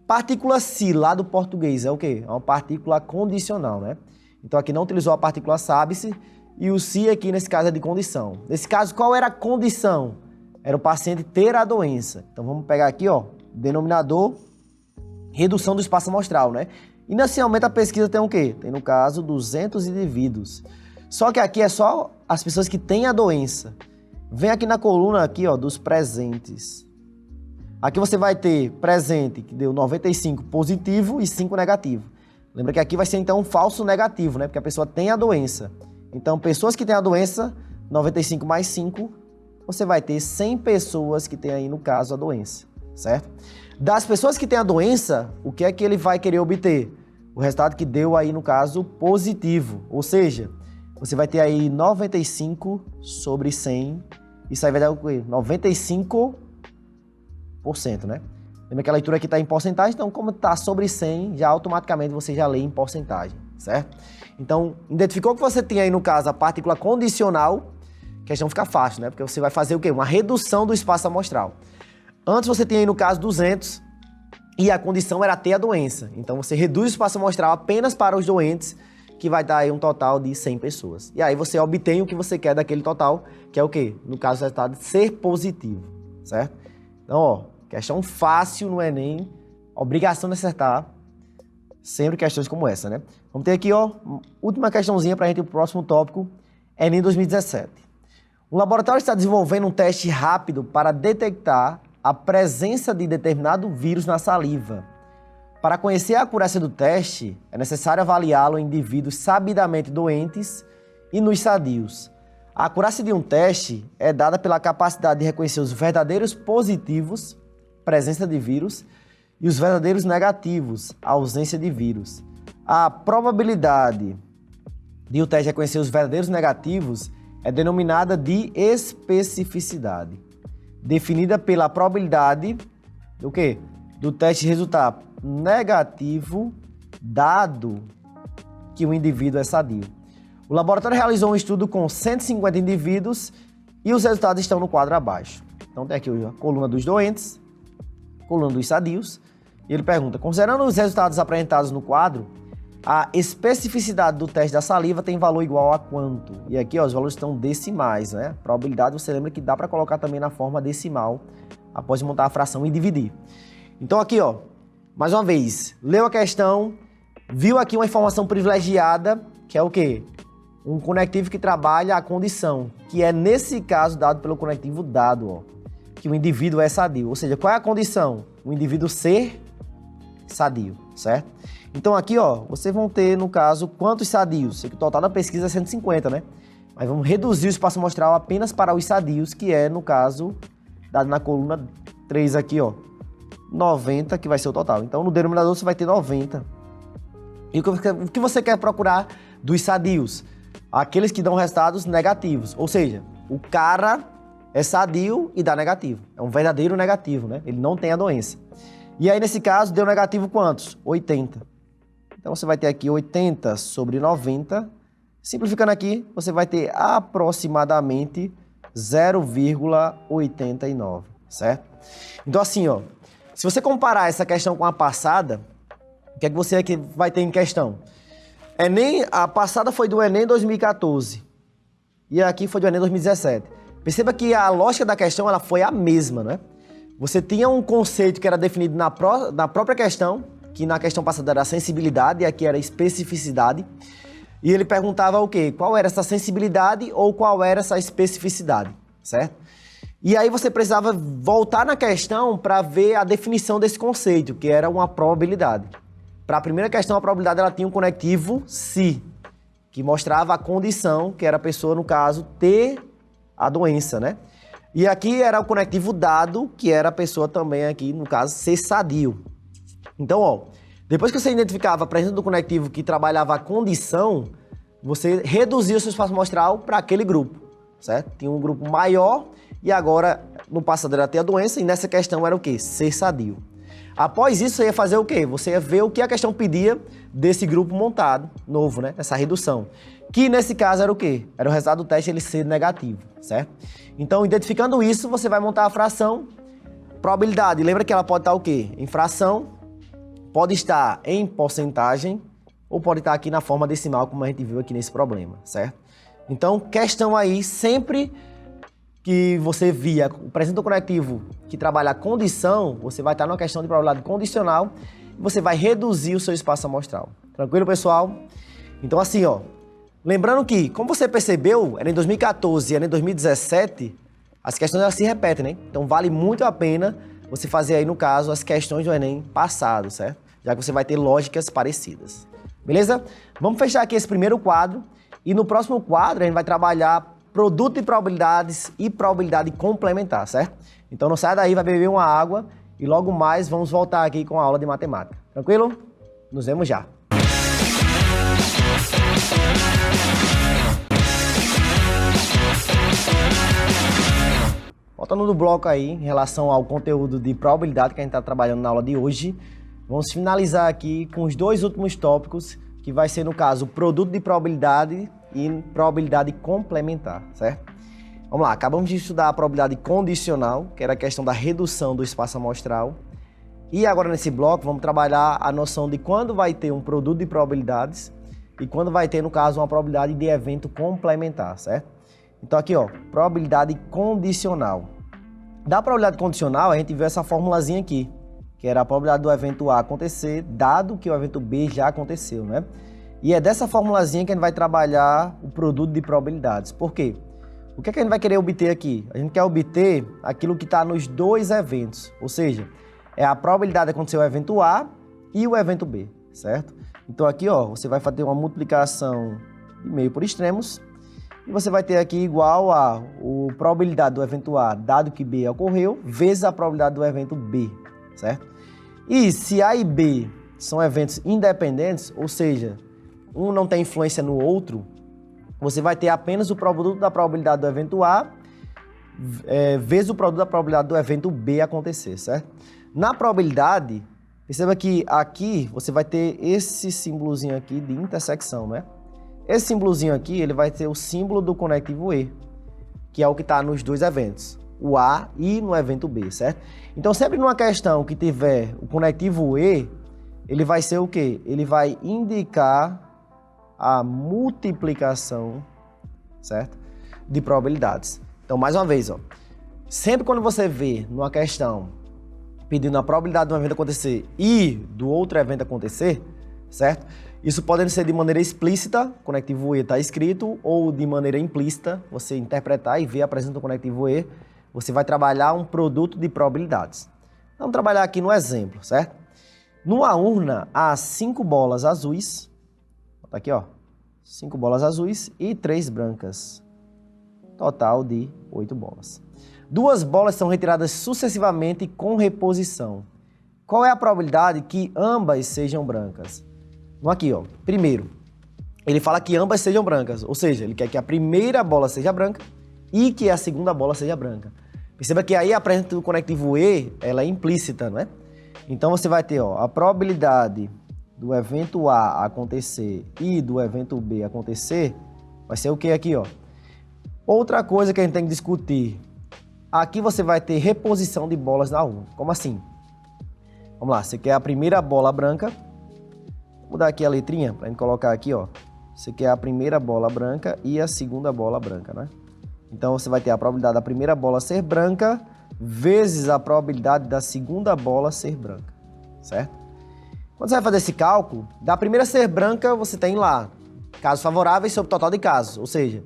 partícula si lá do português é o quê? É uma partícula condicional, né? Então aqui não utilizou a partícula sabe-se e o si aqui nesse caso é de condição. Nesse caso, qual era a condição? Era o paciente ter a doença. Então vamos pegar aqui, ó, denominador, redução do espaço amostral, né? Inicialmente a pesquisa tem o quê? Tem, no caso, 200 indivíduos. Só que aqui é só as pessoas que têm a doença. Vem aqui na coluna aqui, ó, dos presentes. Aqui você vai ter presente, que deu 95 positivo e 5 negativo. Lembra que aqui vai ser, então, um falso negativo, né? Porque a pessoa tem a doença. Então, pessoas que têm a doença, 95 mais 5, você vai ter 100 pessoas que têm aí, no caso, a doença, certo? Das pessoas que têm a doença, o que é que ele vai querer obter? O resultado que deu aí, no caso, positivo. Ou seja, você vai ter aí 95 sobre 100. Isso aí vai dar o quê? 95%, né? Lembra que a leitura aqui está em porcentagem, então como está sobre 100, já automaticamente você já lê em porcentagem, certo? Então, identificou que você tem aí, no caso, a partícula condicional, a questão fica fácil, né? Porque você vai fazer o quê? Uma redução do espaço amostral. Antes você tinha aí, no caso, 200 e a condição era ter a doença. Então você reduz o espaço amostral apenas para os doentes, que vai dar aí um total de 100 pessoas. E aí você obtém o que você quer daquele total, que é o quê? No caso, o resultado ser positivo, certo? Então, ó, questão fácil no Enem, obrigação de acertar, sempre questões como essa, né? Vamos ter aqui, ó, última questãozinha para a gente ir para o próximo tópico, Enem 2017. Um laboratório está desenvolvendo um teste rápido para detectar a presença de determinado vírus na saliva. Para conhecer a acurácia do teste, é necessário avaliá-lo em indivíduos sabidamente doentes e nos sadios. A acurácia de um teste é dada pela capacidade de reconhecer os verdadeiros positivos, presença de vírus, e os verdadeiros negativos, ausência de vírus. A probabilidade de o teste reconhecer os verdadeiros negativos é denominada de especificidade, definida pela probabilidade do quê? Do teste resultar negativo, dado que o indivíduo é sadio. O laboratório realizou um estudo com 150 indivíduos e os resultados estão no quadro abaixo. Então tem aqui a coluna dos doentes, coluna dos sadios, e ele pergunta, considerando os resultados apresentados no quadro, a especificidade do teste da saliva tem valor igual a quanto? E aqui, ó, os valores estão decimais, né? Probabilidade, você lembra que dá para colocar também na forma decimal, após montar a fração e dividir. Então aqui, ó, mais uma vez, leu a questão, viu aqui uma informação privilegiada, que é o quê? um conectivo que trabalha a condição, que é nesse caso dado pelo conectivo dado, ó, que o indivíduo é sadio. Ou seja, qual é a condição? O indivíduo ser sadio, certo? Então aqui, ó, vocês vão ter, no caso, quantos sadios? O total da pesquisa é 150, né? Mas vamos reduzir o espaço amostral apenas para os sadios, que é, no caso, dado na coluna 3 aqui, ó, 90, que vai ser o total. Então, no denominador você vai ter 90. E o que você quer procurar dos sadios? Aqueles que dão resultados negativos. Ou seja, o cara é sadio e dá negativo. É um verdadeiro negativo, né? Ele não tem a doença. E aí, nesse caso, deu negativo quantos? 80. Então, você vai ter aqui 80 sobre 90. Simplificando aqui, você vai ter aproximadamente 0,89, certo? Então, assim, ó, se você comparar essa questão com a passada, o que é que você aqui vai ter em questão? A passada foi do Enem 2014 e aqui foi do Enem 2017. Perceba que a lógica da questão ela foi a mesma, né? Você tinha um conceito que era definido na própria questão, que na questão passada era sensibilidade e aqui era especificidade. E ele perguntava o quê? Qual era essa sensibilidade ou qual era essa especificidade, certo? E aí você precisava voltar na questão para ver a definição desse conceito, que era uma probabilidade. Para a primeira questão, a probabilidade ela tinha um conectivo se, que mostrava a condição, que era a pessoa, no caso, ter a doença, né? E aqui era o conectivo dado, que era a pessoa também aqui, no caso, ser sadio. Então, ó, depois que você identificava a presença do conectivo que trabalhava a condição, você reduzia o seu espaço amostral para aquele grupo, certo? Tinha um grupo maior e agora, no passado era ter a doença e nessa questão era o quê? Ser sadio. Após isso, você ia fazer o quê? Você ia ver o que a questão pedia desse grupo montado, novo, né? Essa redução. Que nesse caso era o quê? Era o resultado do teste ele ser negativo, certo? Então, identificando isso, você vai montar a fração. Probabilidade, lembra que ela pode estar o quê? Em fração, pode estar em porcentagem, ou pode estar aqui na forma decimal, como a gente viu aqui nesse problema, certo? Então, questão aí, sempre que você via o presença do conectivo que trabalha a condição, você vai estar numa questão de probabilidade condicional e você vai reduzir o seu espaço amostral. Tranquilo, pessoal? Então, assim, ó, lembrando que, como você percebeu, era em 2014 e era em 2017, as questões elas se repetem, né? Então, vale muito a pena você fazer aí, no caso, as questões do Enem passado, certo? Já que você vai ter lógicas parecidas. Beleza? Vamos fechar aqui esse primeiro quadro e no próximo quadro a gente vai trabalhar produto de probabilidades e probabilidade complementar, certo? Então não saia daí, vai beber uma água e logo mais vamos voltar aqui com a aula de matemática. Tranquilo? Nos vemos já. Voltando no bloco aí, em relação ao conteúdo de probabilidade que a gente está trabalhando na aula de hoje, vamos finalizar aqui com os dois últimos tópicos, que vai ser, no caso, produto de probabilidade e probabilidade complementar, certo? Vamos lá, acabamos de estudar a probabilidade condicional, que era a questão da redução do espaço amostral. E agora, nesse bloco, vamos trabalhar a noção de quando vai ter um produto de probabilidades e quando vai ter, no caso, uma probabilidade de evento complementar, certo? Então aqui, ó, probabilidade condicional. Da probabilidade condicional, a gente viu essa formulazinha aqui, que era a probabilidade do evento A acontecer, dado que o evento B já aconteceu, né? E é dessa formulazinha que a gente vai trabalhar o produto de probabilidades. Por quê? O que é que a gente vai querer obter aqui? A gente quer obter aquilo que está nos dois eventos, ou seja, é a probabilidade de acontecer o evento A e o evento B, certo? Então aqui, ó, você vai fazer uma multiplicação de meio por extremos, e você vai ter aqui igual a a probabilidade do evento A, dado que B ocorreu, vezes a probabilidade do evento B, certo? E se A e B são eventos independentes, ou seja, um não tem influência no outro, você vai ter apenas o produto da probabilidade do evento A vezes o produto da probabilidade do evento B acontecer, certo? Na probabilidade, perceba que aqui você vai ter esse símbolozinho aqui de intersecção, né? Esse símbolozinho aqui, ele vai ter o símbolo do conectivo E, que é o que está nos dois eventos, o A e no evento B, certo? Então, sempre numa questão que tiver o conectivo E, ele vai ser o quê? Ele vai indicar a multiplicação, certo? De probabilidades. Então, mais uma vez, ó, sempre quando você vê numa questão pedindo a probabilidade de um evento acontecer e do outro evento acontecer, certo? Isso pode ser de maneira explícita, o conectivo E está escrito, ou de maneira implícita, você interpretar e ver a presença do conectivo E, você vai trabalhar um produto de probabilidades. Vamos trabalhar aqui no exemplo, certo? Numa urna há 5 bolas azuis, tá aqui ó, 5 bolas azuis e 3 brancas, total de 8 bolas. 2 bolas são retiradas sucessivamente com reposição. Qual é a probabilidade que ambas sejam brancas? Vamos aqui, ó. Primeiro, ele fala que ambas sejam brancas, ou seja, ele quer que a primeira bola seja branca e que a segunda bola seja branca. Perceba que aí a presença do conectivo E, ela é implícita, não é? Então você vai ter, ó, a probabilidade do evento A acontecer e do evento B acontecer, vai ser o que aqui, ó? Outra coisa que a gente tem que discutir, aqui você vai ter reposição de bolas na urna. Como assim? Vamos lá, você quer a primeira bola branca. Vou mudar aqui a letrinha para a gente colocar aqui, ó. Você quer a primeira bola branca e a segunda bola branca, né? Então você vai ter a probabilidade da primeira bola ser branca vezes a probabilidade da segunda bola ser branca, certo? Quando você vai fazer esse cálculo, da primeira ser branca, você tem lá casos favoráveis sobre o total de casos. Ou seja,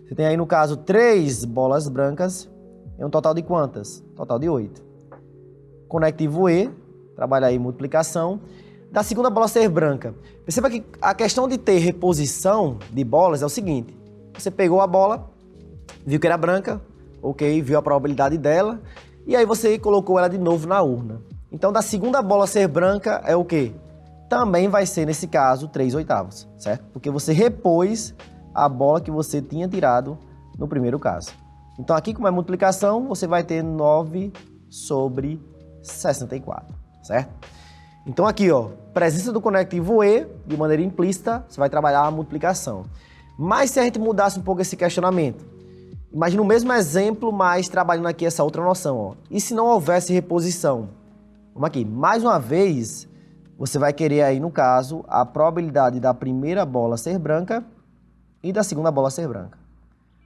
você tem aí no caso 3 bolas brancas em um total de quantas? Total de 8. Conectivo E, trabalha aí multiplicação. Da segunda bola ser branca. Perceba que a questão de ter reposição de bolas é o seguinte. Você pegou a bola, viu que era branca, ok, viu a probabilidade dela, e aí você colocou ela de novo na urna. Então, da segunda bola ser branca é o quê? Também vai ser, nesse caso, 3/8, certo? Porque você repôs a bola que você tinha tirado no primeiro caso. Então, aqui, como é multiplicação, você vai ter 9/64, certo? Então aqui, ó, presença do conectivo E, de maneira implícita, você vai trabalhar a multiplicação. Mas se a gente mudasse um pouco esse questionamento, imagina o mesmo exemplo, mas trabalhando aqui essa outra noção, ó. E se não houvesse reposição? Vamos aqui, mais uma vez, você vai querer aí, no caso, a probabilidade da primeira bola ser branca e da segunda bola ser branca.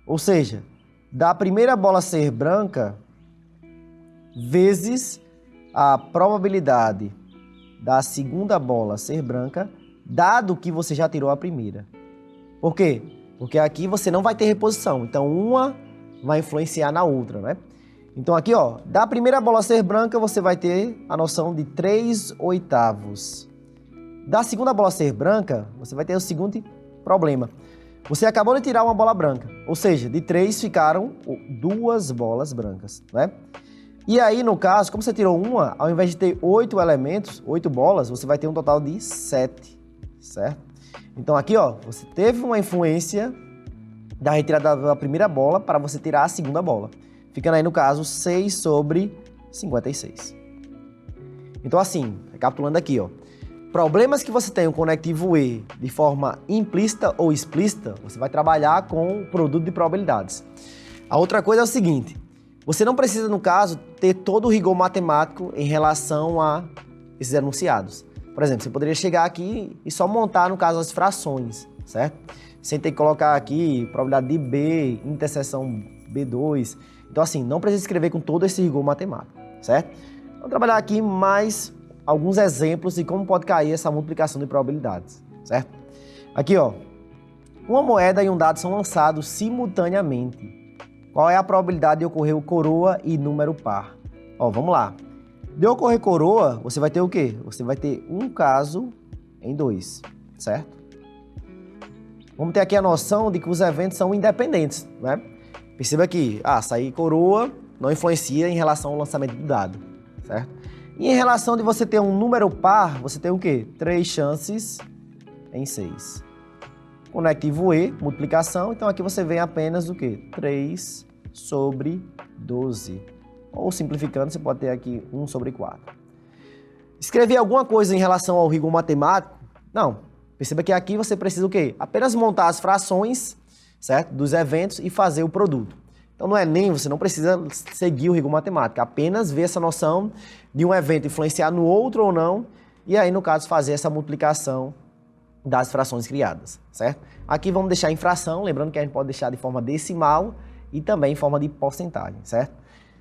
Ou seja, da primeira bola ser branca vezes a probabilidade da segunda bola ser branca, dado que você já tirou a primeira. Por quê? Porque aqui você não vai ter reposição, então uma vai influenciar na outra, né? Então aqui, ó, da primeira bola ser branca, você vai ter a noção de 3/8. Da segunda bola ser branca, você vai ter o seguinte problema. Você acabou de tirar uma bola branca, ou seja, de 3 ficaram 2 bolas brancas, né? E aí, no caso, como você tirou uma, ao invés de ter 8 elementos, 8 bolas, você vai ter um total de 7, certo? Então aqui, ó, você teve uma influência da retirada da primeira bola para você tirar a segunda bola. Ficando aí, no caso, 6/56. Então assim, recapitulando aqui, ó, problemas que você tem o conectivo E de forma implícita ou explícita, você vai trabalhar com o produto de probabilidades. A outra coisa é o seguinte, você não precisa, no caso, ter todo o rigor matemático em relação a esses enunciados. Por exemplo, você poderia chegar aqui e só montar, no caso, as frações, certo? Sem ter que colocar aqui probabilidade de B, interseção B2. Então, assim, não precisa escrever com todo esse rigor matemático, certo? Vamos trabalhar aqui mais alguns exemplos de como pode cair essa multiplicação de probabilidades, certo? Aqui, ó, uma moeda e um dado são lançados simultaneamente. Qual é a probabilidade de ocorrer o coroa e número par? Ó, vamos lá. De ocorrer coroa, você vai ter o quê? Você vai ter um caso em 2, certo? Vamos ter aqui a noção de que os eventos são independentes, né? Perceba que, sair coroa não influencia em relação ao lançamento do dado, certo? E em relação de você ter um número par, você tem o quê? 3 chances em 6. Conectivo E, multiplicação, então aqui você vem apenas o quê? 3/12. Ou simplificando, você pode ter aqui 1/4. Escrever alguma coisa em relação ao rigor matemático? Não. Perceba que aqui você precisa o quê? Apenas montar as frações, certo? Dos eventos e fazer o produto. Então no Enem você não precisa seguir o rigor matemático, apenas ver essa noção de um evento influenciar no outro ou não, e aí no caso fazer essa multiplicação das frações criadas, certo? Aqui vamos deixar em fração, lembrando que a gente pode deixar de forma decimal e também em forma de porcentagem, certo?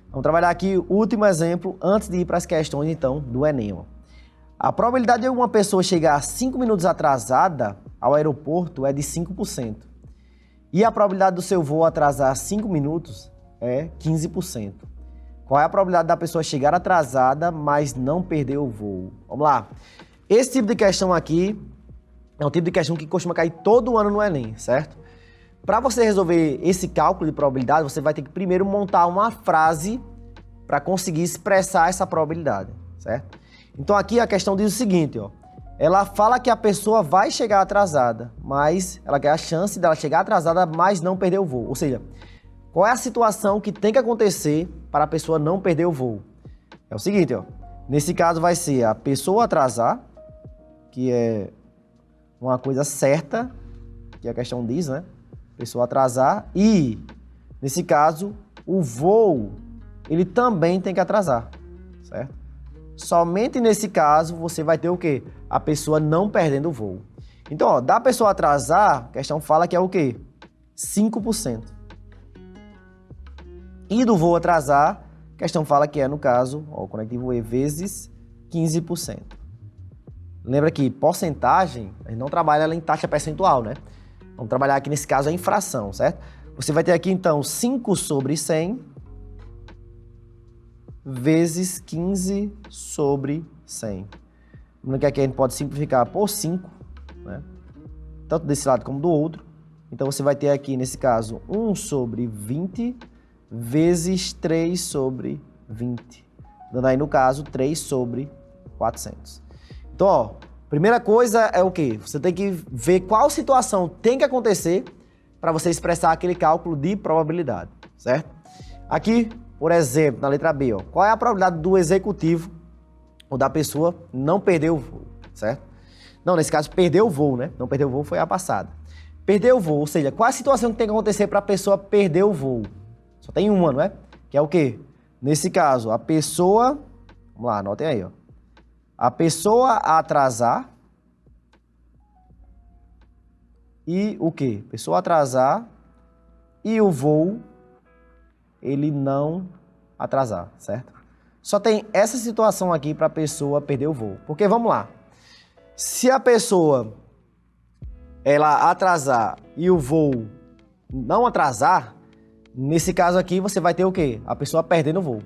Vamos trabalhar aqui o último exemplo antes de ir para as questões, então, do Enem. A probabilidade de uma pessoa chegar 5 minutos atrasada ao aeroporto é de 5%. E a probabilidade do seu voo atrasar 5 minutos é 15%. Qual é a probabilidade da pessoa chegar atrasada, mas não perder o voo? Vamos lá. Esse tipo de questão aqui é um tipo de questão que costuma cair todo ano no Enem, certo? Para você resolver esse cálculo de probabilidade, você vai ter que primeiro montar uma frase para conseguir expressar essa probabilidade, certo? Então aqui a questão diz o seguinte, ó. Ela fala que a pessoa vai chegar atrasada, mas ela quer a chance dela chegar atrasada, mas não perder o voo. Ou seja, qual é a situação que tem que acontecer para a pessoa não perder o voo? É o seguinte, ó. Nesse caso vai ser a pessoa atrasar, que é uma coisa certa, que a questão diz, né? Pessoa atrasar. E, nesse caso, o voo, ele também tem que atrasar, certo? Somente nesse caso você vai ter o quê? A pessoa não perdendo o voo. Então, ó, da pessoa atrasar, a questão fala que é o quê? 5%. E do voo atrasar, a questão fala que é, no caso, ó, o conectivo E vezes 15%. Lembra que porcentagem, a gente não trabalha ela em taxa percentual, né? Vamos trabalhar aqui nesse caso a infração, certo? Você vai ter aqui então 5 sobre 100 vezes 15 sobre 100. Lembrando que aqui a gente pode simplificar por 5, né? Tanto desse lado como do outro. Então você vai ter aqui, nesse caso, 1 sobre 20 vezes 3 sobre 20. Dando aí, no caso, 3 sobre 400. Então, ó, primeira coisa é o quê? Você tem que ver qual situação tem que acontecer para você expressar aquele cálculo de probabilidade, certo? Aqui, por exemplo, na letra B, ó, qual é a probabilidade do executivo ou da pessoa não perder o voo, certo? Não, nesse caso, perder o voo, né? Não perder o voo foi a passada. Perder o voo, ou seja, qual é a situação que tem que acontecer para a pessoa perder o voo? Só tem uma, não é? Que é o quê? Nesse caso, a pessoa... Vamos lá, anotem aí, ó. A pessoa atrasar e o quê? Pessoa atrasar e o voo, ele não atrasar, certo? Só tem essa situação aqui para a pessoa perder o voo. Porque, vamos lá, se a pessoa, ela atrasar e o voo não atrasar, nesse caso aqui você vai ter o quê? A pessoa perdendo o voo.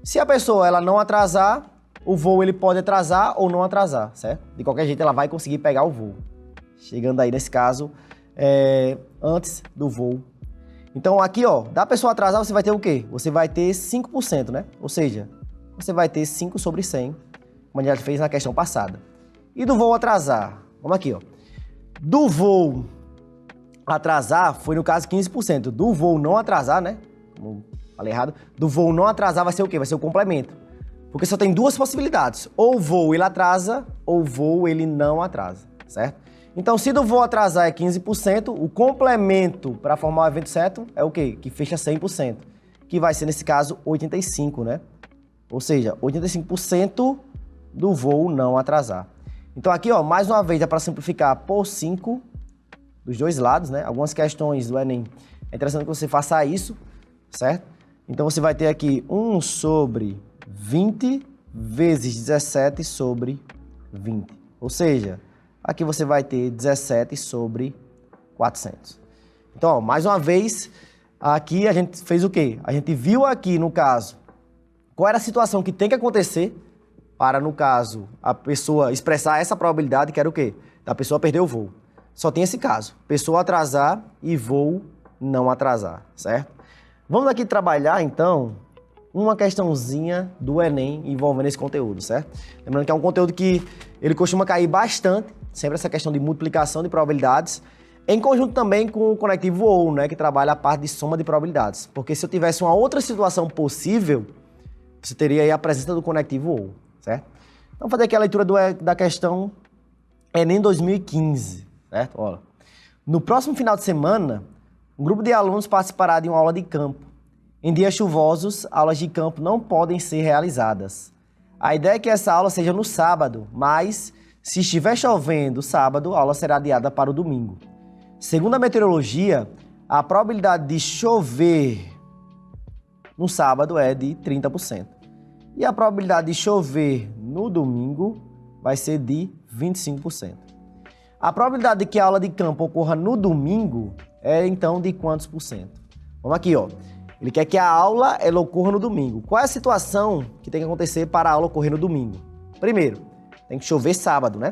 Se a pessoa, ela não atrasar, o voo ele pode atrasar ou não atrasar, certo? De qualquer jeito, ela vai conseguir pegar o voo. Chegando aí, nesse caso, antes do voo. Então, aqui, ó, da pessoa atrasar, você vai ter o quê? Você vai ter 5%, né? Ou seja, você vai ter 5 sobre 100, como a gente já fez na questão passada. E do voo atrasar? Vamos aqui, ó. Do voo atrasar, foi no caso 15%. Do voo não atrasar, né? Como falei errado. Do voo não atrasar vai ser o quê? Vai ser o complemento. Porque só tem duas possibilidades. Ou o voo ele atrasa, ou o voo ele não atrasa, certo? Então, se do voo atrasar é 15%, o complemento para formar o evento certo é o quê? Que fecha 100%. Que vai ser, nesse caso, 85%, né? Ou seja, 85% do voo não atrasar. Então, aqui, ó, mais uma vez, dá para simplificar por 5 dos dois lados, né? Algumas questões do Enem. É interessante que você faça isso, certo? Então, você vai ter aqui 1 sobre 20 vezes 17 sobre 20. Ou seja, aqui você vai ter 17 sobre 400. Então, ó, mais uma vez, aqui a gente fez o quê? A gente viu aqui, no caso, qual era a situação que tem que acontecer para, no caso, a pessoa expressar essa probabilidade, que era o quê? Da pessoa perder o voo. Só tem esse caso, pessoa atrasar e voo não atrasar, certo? Vamos aqui trabalhar, então, uma questãozinha do Enem envolvendo esse conteúdo, certo? Lembrando que é um conteúdo que ele costuma cair bastante, sempre essa questão de multiplicação de probabilidades, em conjunto também com o conectivo OU, né, que trabalha a parte de soma de probabilidades. Porque se eu tivesse uma outra situação possível, você teria aí a presença do conectivo OU, certo? Então, vamos fazer aqui a leitura da questão Enem 2015, certo? Olha, no próximo final de semana, um grupo de alunos participará de uma aula de campo. Em dias chuvosos, aulas de campo não podem ser realizadas. A ideia é que essa aula seja no sábado, mas se estiver chovendo sábado, a aula será adiada para o domingo. Segundo a meteorologia, a probabilidade de chover no sábado é de 30%. E a probabilidade de chover no domingo vai ser de 25%. A probabilidade de que a aula de campo ocorra no domingo é, então, de quantos por cento? Vamos aqui, ó. Ele quer que a aula ela ocorra no domingo. Qual é a situação que tem que acontecer para a aula ocorrer no domingo? Primeiro, tem que chover sábado, né?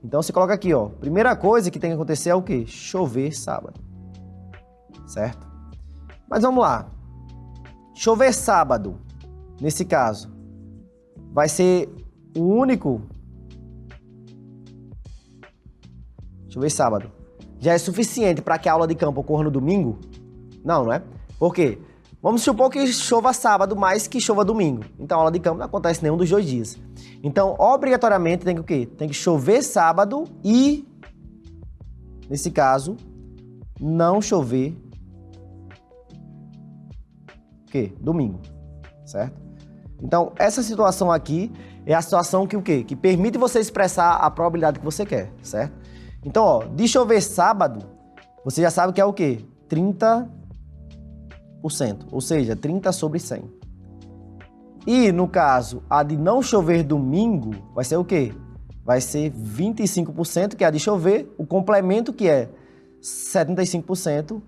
Então, você coloca aqui, ó. Primeira coisa que tem que acontecer é o quê? Chover sábado. Certo? Mas vamos lá. Chover sábado, nesse caso, vai ser o único... Chover sábado. Já é suficiente para que a aula de campo ocorra no domingo? Não, não é? Por quê? Vamos supor que chova sábado, mais que chova domingo. Então, a aula de campo não acontece nenhum dos 2 dias. Então, obrigatoriamente, tem que o quê? Tem que chover sábado e, nesse caso, não chover o quê? Domingo, certo? Então, essa situação aqui é a situação que o quê? Que permite você expressar a probabilidade que você quer, certo? Então, ó, de chover sábado, você já sabe que é o quê? 30%, ou seja, 30 sobre 100. E, no caso, a de não chover domingo, vai ser o quê? Vai ser 25%, que é a de chover. O complemento, que é 75%,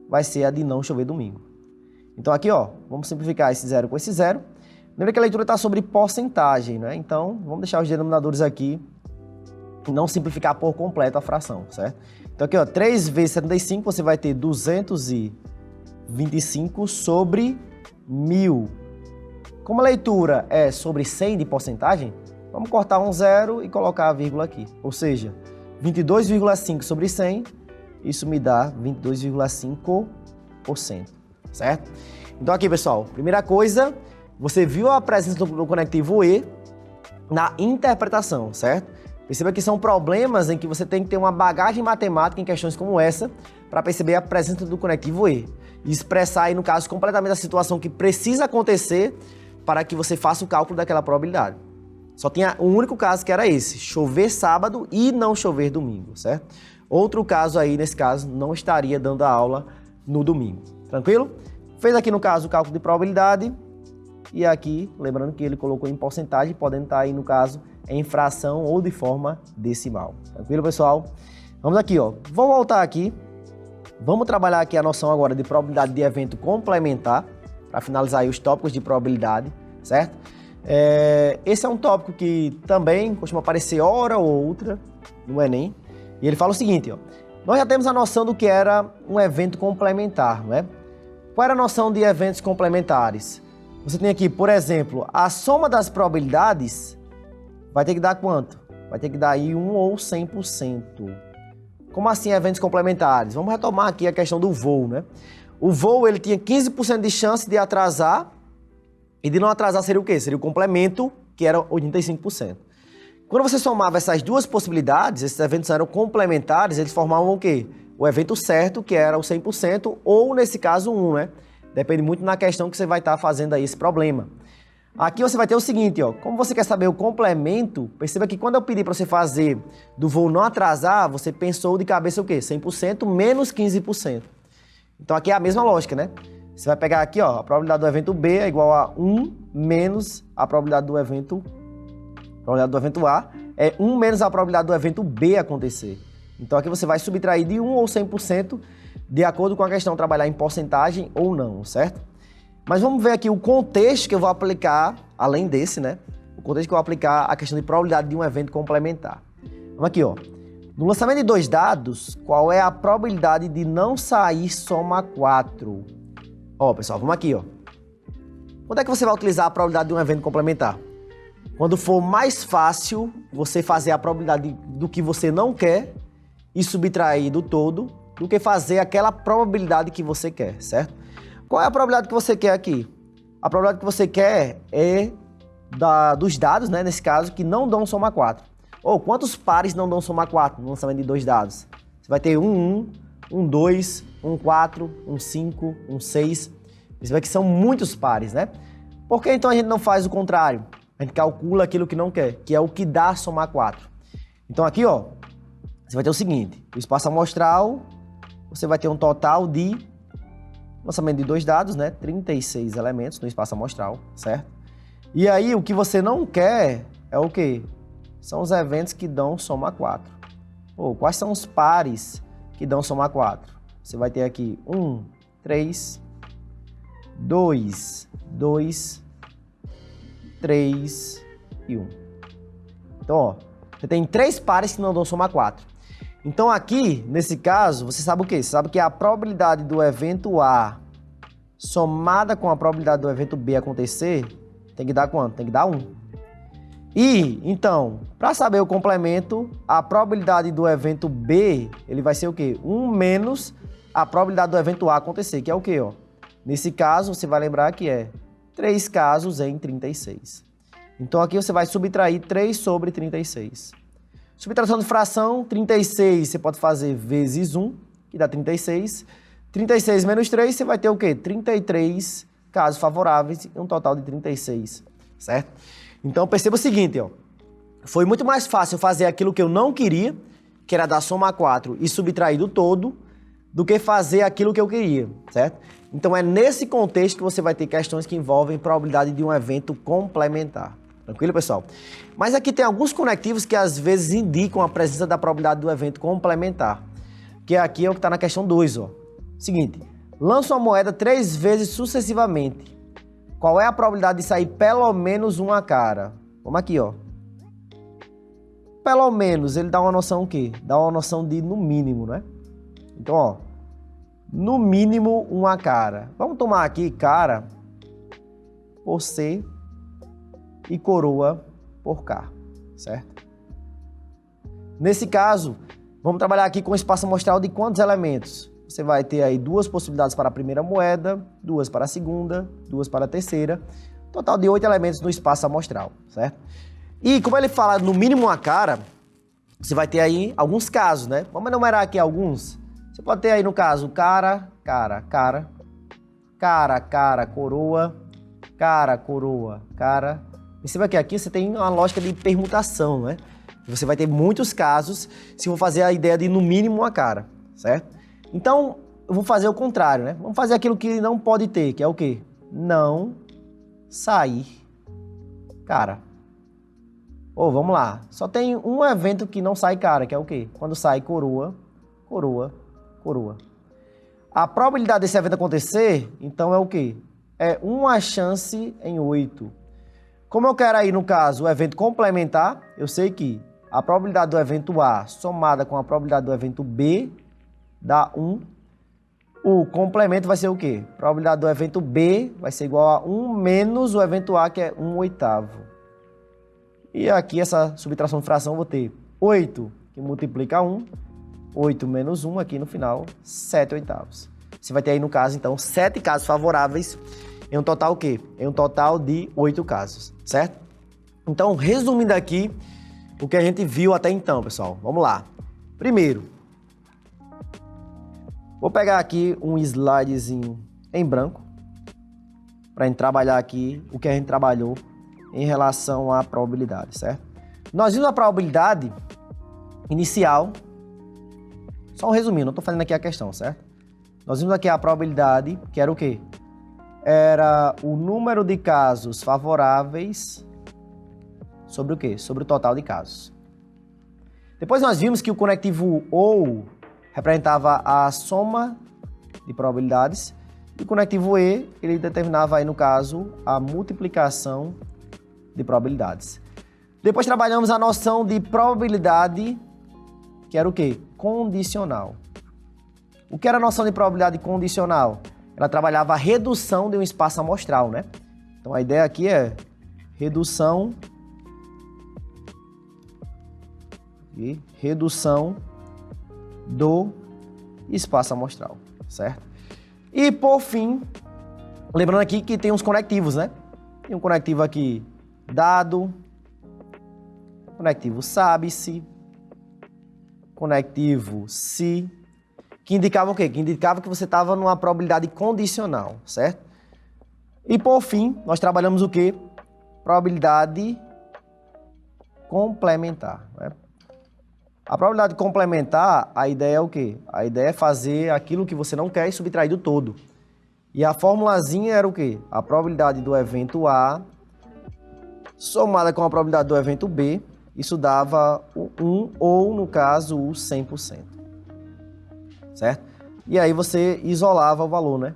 vai ser a de não chover domingo. Então, aqui, ó, vamos simplificar esse zero com esse zero. Lembra que a leitura está sobre porcentagem, né? Então, vamos deixar os denominadores aqui e não simplificar por completo a fração, certo? Então, aqui, ó, 3 vezes 75, você vai ter 225 sobre 1.000. Como a leitura é sobre 100 de porcentagem, vamos cortar um zero e colocar a vírgula aqui. Ou seja, 22,5 sobre 100, isso me dá 22,5%, certo? Então aqui, pessoal, primeira coisa, você viu a presença do conectivo E na interpretação, certo? Perceba que são problemas em que você tem que ter uma bagagem matemática em questões como essa para perceber a presença do conectivo E e expressar aí, no caso, completamente a situação que precisa acontecer para que você faça o cálculo daquela probabilidade. Só tinha um único caso que era esse, chover sábado e não chover domingo, certo? Outro caso aí, nesse caso, não estaria dando a aula no domingo, tranquilo? Fez aqui, no caso, o cálculo de probabilidade e aqui, lembrando que ele colocou em porcentagem, podendo estar aí, no caso, em fração ou de forma decimal. Tranquilo, pessoal? Vamos aqui, ó. Vou voltar aqui. Vamos trabalhar aqui a noção agora de probabilidade de evento complementar, para finalizar aí os tópicos de probabilidade, certo? Esse é um tópico que também costuma aparecer hora ou outra no Enem. E ele fala o seguinte, ó. Nós já temos a noção do que era um evento complementar, não é? Qual era a noção de eventos complementares? Você tem aqui, por exemplo, a soma das probabilidades vai ter que dar quanto? Vai ter que dar aí 1 ou 100%. Como assim eventos complementares? Vamos retomar aqui a questão do voo, né? O voo, ele tinha 15% de chance de atrasar, e de não atrasar seria o quê? Seria o complemento, que era 85%. Quando você somava essas duas possibilidades, esses eventos eram complementares, eles formavam o quê? O evento certo, que era o 100%, ou nesse caso 1, né? Depende muito na questão que você vai estar fazendo aí esse problema. Aqui você vai ter o seguinte, ó, como você quer saber o complemento, perceba que quando eu pedi para você fazer do voo não atrasar, você pensou de cabeça o quê? 100% menos 15%. Então aqui é a mesma lógica, né? Você vai pegar aqui, ó, a probabilidade do evento B é igual a 1 menos a probabilidade do evento A, é 1 menos a probabilidade do evento B acontecer. Então aqui você vai subtrair de 1 ou 100% de acordo com a questão trabalhar em porcentagem ou não, certo? Mas vamos ver aqui o contexto que eu vou aplicar, além desse, né? O contexto que eu vou aplicar a questão de probabilidade de um evento complementar. Vamos aqui, ó. No lançamento de 2 dados, qual é a probabilidade de não sair soma 4? Ó, pessoal, vamos aqui, ó. Quando é que você vai utilizar a probabilidade de um evento complementar? Quando for mais fácil você fazer a probabilidade do que você não quer e subtrair do todo, do que fazer aquela probabilidade que você quer, certo? Qual é a probabilidade que você quer aqui? A probabilidade que você quer é dos dados, né, nesse caso, que não dão soma 4. Ou quantos pares não dão soma 4 no lançamento de 2 dados? Você vai ter um 2, um 4, um 5, um 6. Você vê que são muitos pares, né? Por que então a gente não faz o contrário? A gente calcula aquilo que não quer, que é o que dá somar 4. Então aqui, ó, você vai ter o seguinte, o espaço amostral, você vai ter um total de lançamento de 2 dados, né? 36 elementos no espaço amostral, certo? E aí o que você não quer é o quê? são os eventos que dão soma 4. Ou quais são os pares que dão soma 4? Você vai ter aqui 1, 3, 2, 2, 3 e 1. Então, ó, você tem 3 pares que não dão soma 4. Então aqui, nesse caso, você sabe o quê? Você sabe que a probabilidade do evento A somada com a probabilidade do evento B acontecer, tem que dar quanto? Tem que dar 1. E, então, para saber o complemento, a probabilidade do evento B, ele vai ser o quê? 1 menos a probabilidade do evento A acontecer, que é o quê, ó? Nesse caso, você vai lembrar que é 3 casos em 36. Então aqui você vai subtrair 3 sobre 36. Subtração de fração, 36 você pode fazer vezes 1, que dá 36. 36 menos 3, você vai ter o quê? 33 casos favoráveis, um total de 36, certo? Então perceba o seguinte, ó. Foi muito mais fácil fazer aquilo que eu não queria, que era dar soma 4 e subtrair do todo, do que fazer aquilo que eu queria, certo? Então é nesse contexto que você vai ter questões que envolvem probabilidade de um evento complementar. Tranquilo, pessoal? Mas aqui tem alguns conectivos que às vezes indicam a presença da probabilidade do evento complementar. Que aqui é o que está na questão 2, ó. Seguinte, lança uma moeda 3 vezes sucessivamente. Qual é a probabilidade de sair pelo menos uma cara? Vamos aqui, ó. Pelo menos, ele dá uma noção o quê? Dá uma noção de no mínimo, né? Então, ó. No mínimo uma cara. Vamos tomar aqui cara por C e coroa por K, certo? Nesse caso, vamos trabalhar aqui com espaço amostral de quantos elementos? Você vai ter aí 2 possibilidades para a primeira moeda, 2 para a segunda, 2 para a terceira, total de 8 elementos no espaço amostral, certo? E como ele fala no mínimo uma cara, você vai ter aí alguns casos, né? Vamos enumerar aqui alguns. Você pode ter aí no caso cara, cara, cara, cara, cara, coroa, cara, coroa, cara. Perceba que aqui você tem uma lógica de permutação, né? Você vai ter muitos casos se for fazer a ideia de no mínimo uma cara, certo? Então, eu vou fazer o contrário, né? Vamos fazer aquilo que não pode ter, que é o quê? Não sair cara. Ou vamos lá, só tem um evento que não sai cara, que é o quê? Quando sai coroa, coroa, coroa. A probabilidade desse evento acontecer, então, é o quê? É 1 chance em 8. Como eu quero aí, no caso, o evento complementar, eu sei que a probabilidade do evento A somada com a probabilidade do evento B dá 1. O complemento vai ser o quê? A probabilidade do evento B vai ser igual a 1 menos o evento A, que é 1/8. E aqui, essa subtração de fração, eu vou ter 8, que multiplica 1. 8 menos 1 aqui no final, 7/8. Você vai ter aí, no caso, então, 7 casos favoráveis em um total o quê? Em um total de 8 casos, certo? Então, resumindo aqui o que a gente viu até então, pessoal. Vamos lá. Primeiro, vou pegar aqui um slidezinho em branco para a gente trabalhar aqui o que a gente trabalhou em relação à probabilidade, certo? Nós vimos a probabilidade inicial, só um resuminho, não estou fazendo aqui a questão, certo? Nós vimos aqui a probabilidade, que era o quê? Era o número de casos favoráveis sobre o quê? Sobre o total de casos. Depois nós vimos que o conectivo OU representava a soma de probabilidades e o conectivo E, ele determinava aí, no caso, a multiplicação de probabilidades. Depois trabalhamos a noção de probabilidade, que era o quê? Condicional. O que era a noção de probabilidade condicional? Ela trabalhava a redução de um espaço amostral, né? Então a ideia aqui é redução do espaço amostral, certo? E por fim, lembrando aqui que tem uns conectivos, né? Tem um conectivo aqui dado, conectivo sabe-se, conectivo se, que indicava o quê? Que indicava que você estava numa probabilidade condicional, certo? E por fim, nós trabalhamos o quê? Probabilidade complementar, né? A probabilidade complementar, a ideia é o quê? A ideia é fazer aquilo que você não quer e subtrair do todo. E a formulazinha era o quê? A probabilidade do evento A somada com a probabilidade do evento B isso dava o 1 ou, no caso, o 100%. Certo? E aí você isolava o valor, né?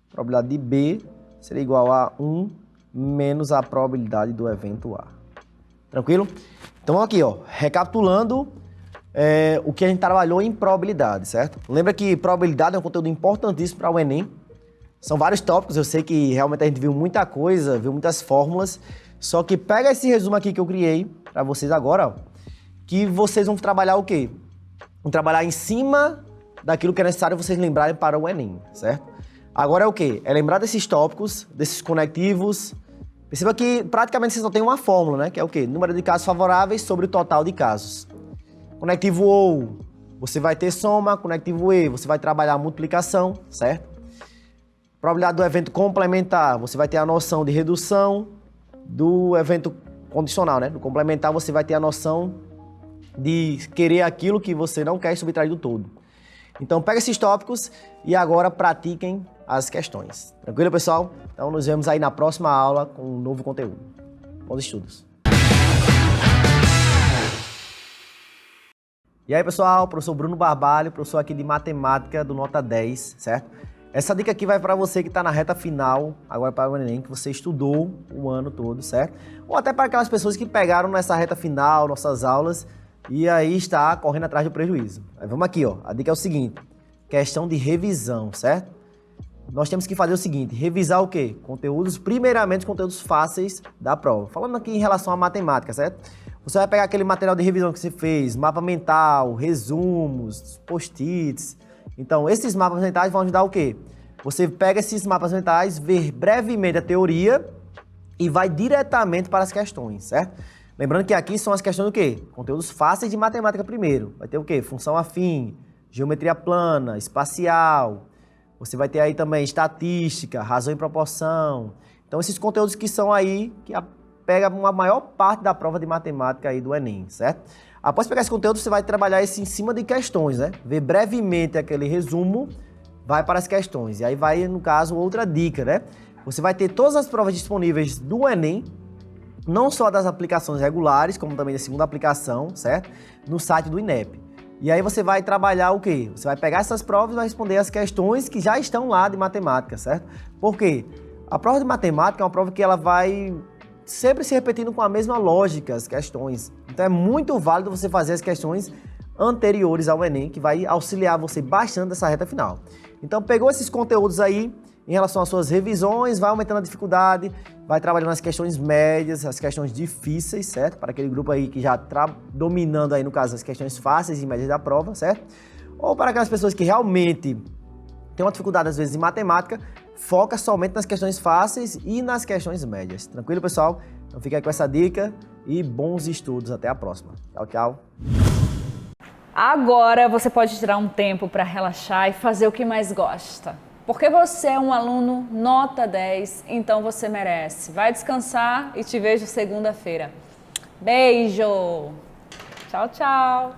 A probabilidade de B seria igual a 1 menos a probabilidade do evento A. Tranquilo? Então aqui, ó, recapitulando o que a gente trabalhou em probabilidade, certo? Lembra que probabilidade é um conteúdo importantíssimo para o Enem. São vários tópicos, eu sei que realmente a gente viu muita coisa, viu muitas fórmulas, só que pega esse resumo aqui que eu criei para vocês agora, ó, que vocês vão trabalhar o quê? Vão trabalhar em cima daquilo que é necessário vocês lembrarem para o Enem, certo? Agora é o quê? É lembrar desses tópicos, desses conectivos. Perceba que praticamente vocês só tem uma fórmula, né? Que é o quê? Número de casos favoráveis sobre o total de casos. Conectivo OU, você vai ter soma. Conectivo E, você vai trabalhar a multiplicação, certo? Probabilidade do evento complementar, você vai ter a noção de redução. Do evento condicional, né? Do complementar, você vai ter a noção de querer aquilo que você não quer subtrair do todo. Então, pega esses tópicos e agora pratiquem as questões. Tranquilo, pessoal? Então, nos vemos aí na próxima aula com um novo conteúdo. Bons estudos! E aí, pessoal? Professor Bruno Barbalho, professor aqui de Matemática do Nota 10, certo? Essa dica aqui vai para você que está na reta final, agora para o Enem, que você estudou o ano todo, certo? Ou até para aquelas pessoas que pegaram nessa reta final, nossas aulas, e aí está correndo atrás do prejuízo. Aí vamos aqui, ó. A dica é o seguinte, questão de revisão, certo? Nós temos que fazer o seguinte, revisar o quê? Conteúdos, primeiramente conteúdos fáceis da prova. Falando aqui em relação à matemática, certo? Você vai pegar aquele material de revisão que você fez, mapa mental, resumos, post-its. Então, esses mapas mentais vão ajudar o quê? Você pega esses mapas mentais, vê brevemente a teoria e vai diretamente para as questões, certo? Lembrando que aqui são as questões do quê? Conteúdos fáceis de matemática primeiro. Vai ter o quê? Função afim, geometria plana, espacial. Você vai ter aí também estatística, razão e proporção. Então, esses conteúdos que são aí, que pega uma maior parte da prova de matemática aí do Enem, certo? Após pegar esse conteúdo, você vai trabalhar esse em cima de questões, né? Ver brevemente aquele resumo, vai para as questões. E aí vai, no caso, outra dica, né? Você vai ter todas as provas disponíveis do Enem, não só das aplicações regulares, como também da segunda aplicação, certo? No site do INEP. E aí você vai trabalhar o quê? Você vai pegar essas provas e vai responder as questões que já estão lá de matemática, certo? Por quê? A prova de matemática é uma prova que ela vai sempre se repetindo com a mesma lógica, as questões. Então é muito válido você fazer as questões anteriores ao Enem, que vai auxiliar você bastante nessa reta final. Então pegou esses conteúdos aí, em relação às suas revisões, vai aumentando a dificuldade, vai trabalhando as questões médias, as questões difíceis, certo? Para aquele grupo aí que já está dominando aí, no caso, as questões fáceis e médias da prova, certo? Ou para aquelas pessoas que realmente têm uma dificuldade, às vezes, em matemática, foca somente nas questões fáceis e nas questões médias. Tranquilo, pessoal? Então fica aí com essa dica e bons estudos. Até a próxima. Tchau, tchau. Agora você pode tirar um tempo para relaxar e fazer o que mais gosta. Porque você é um aluno nota 10, então você merece. Vai descansar e te vejo segunda-feira. Beijo! Tchau, tchau!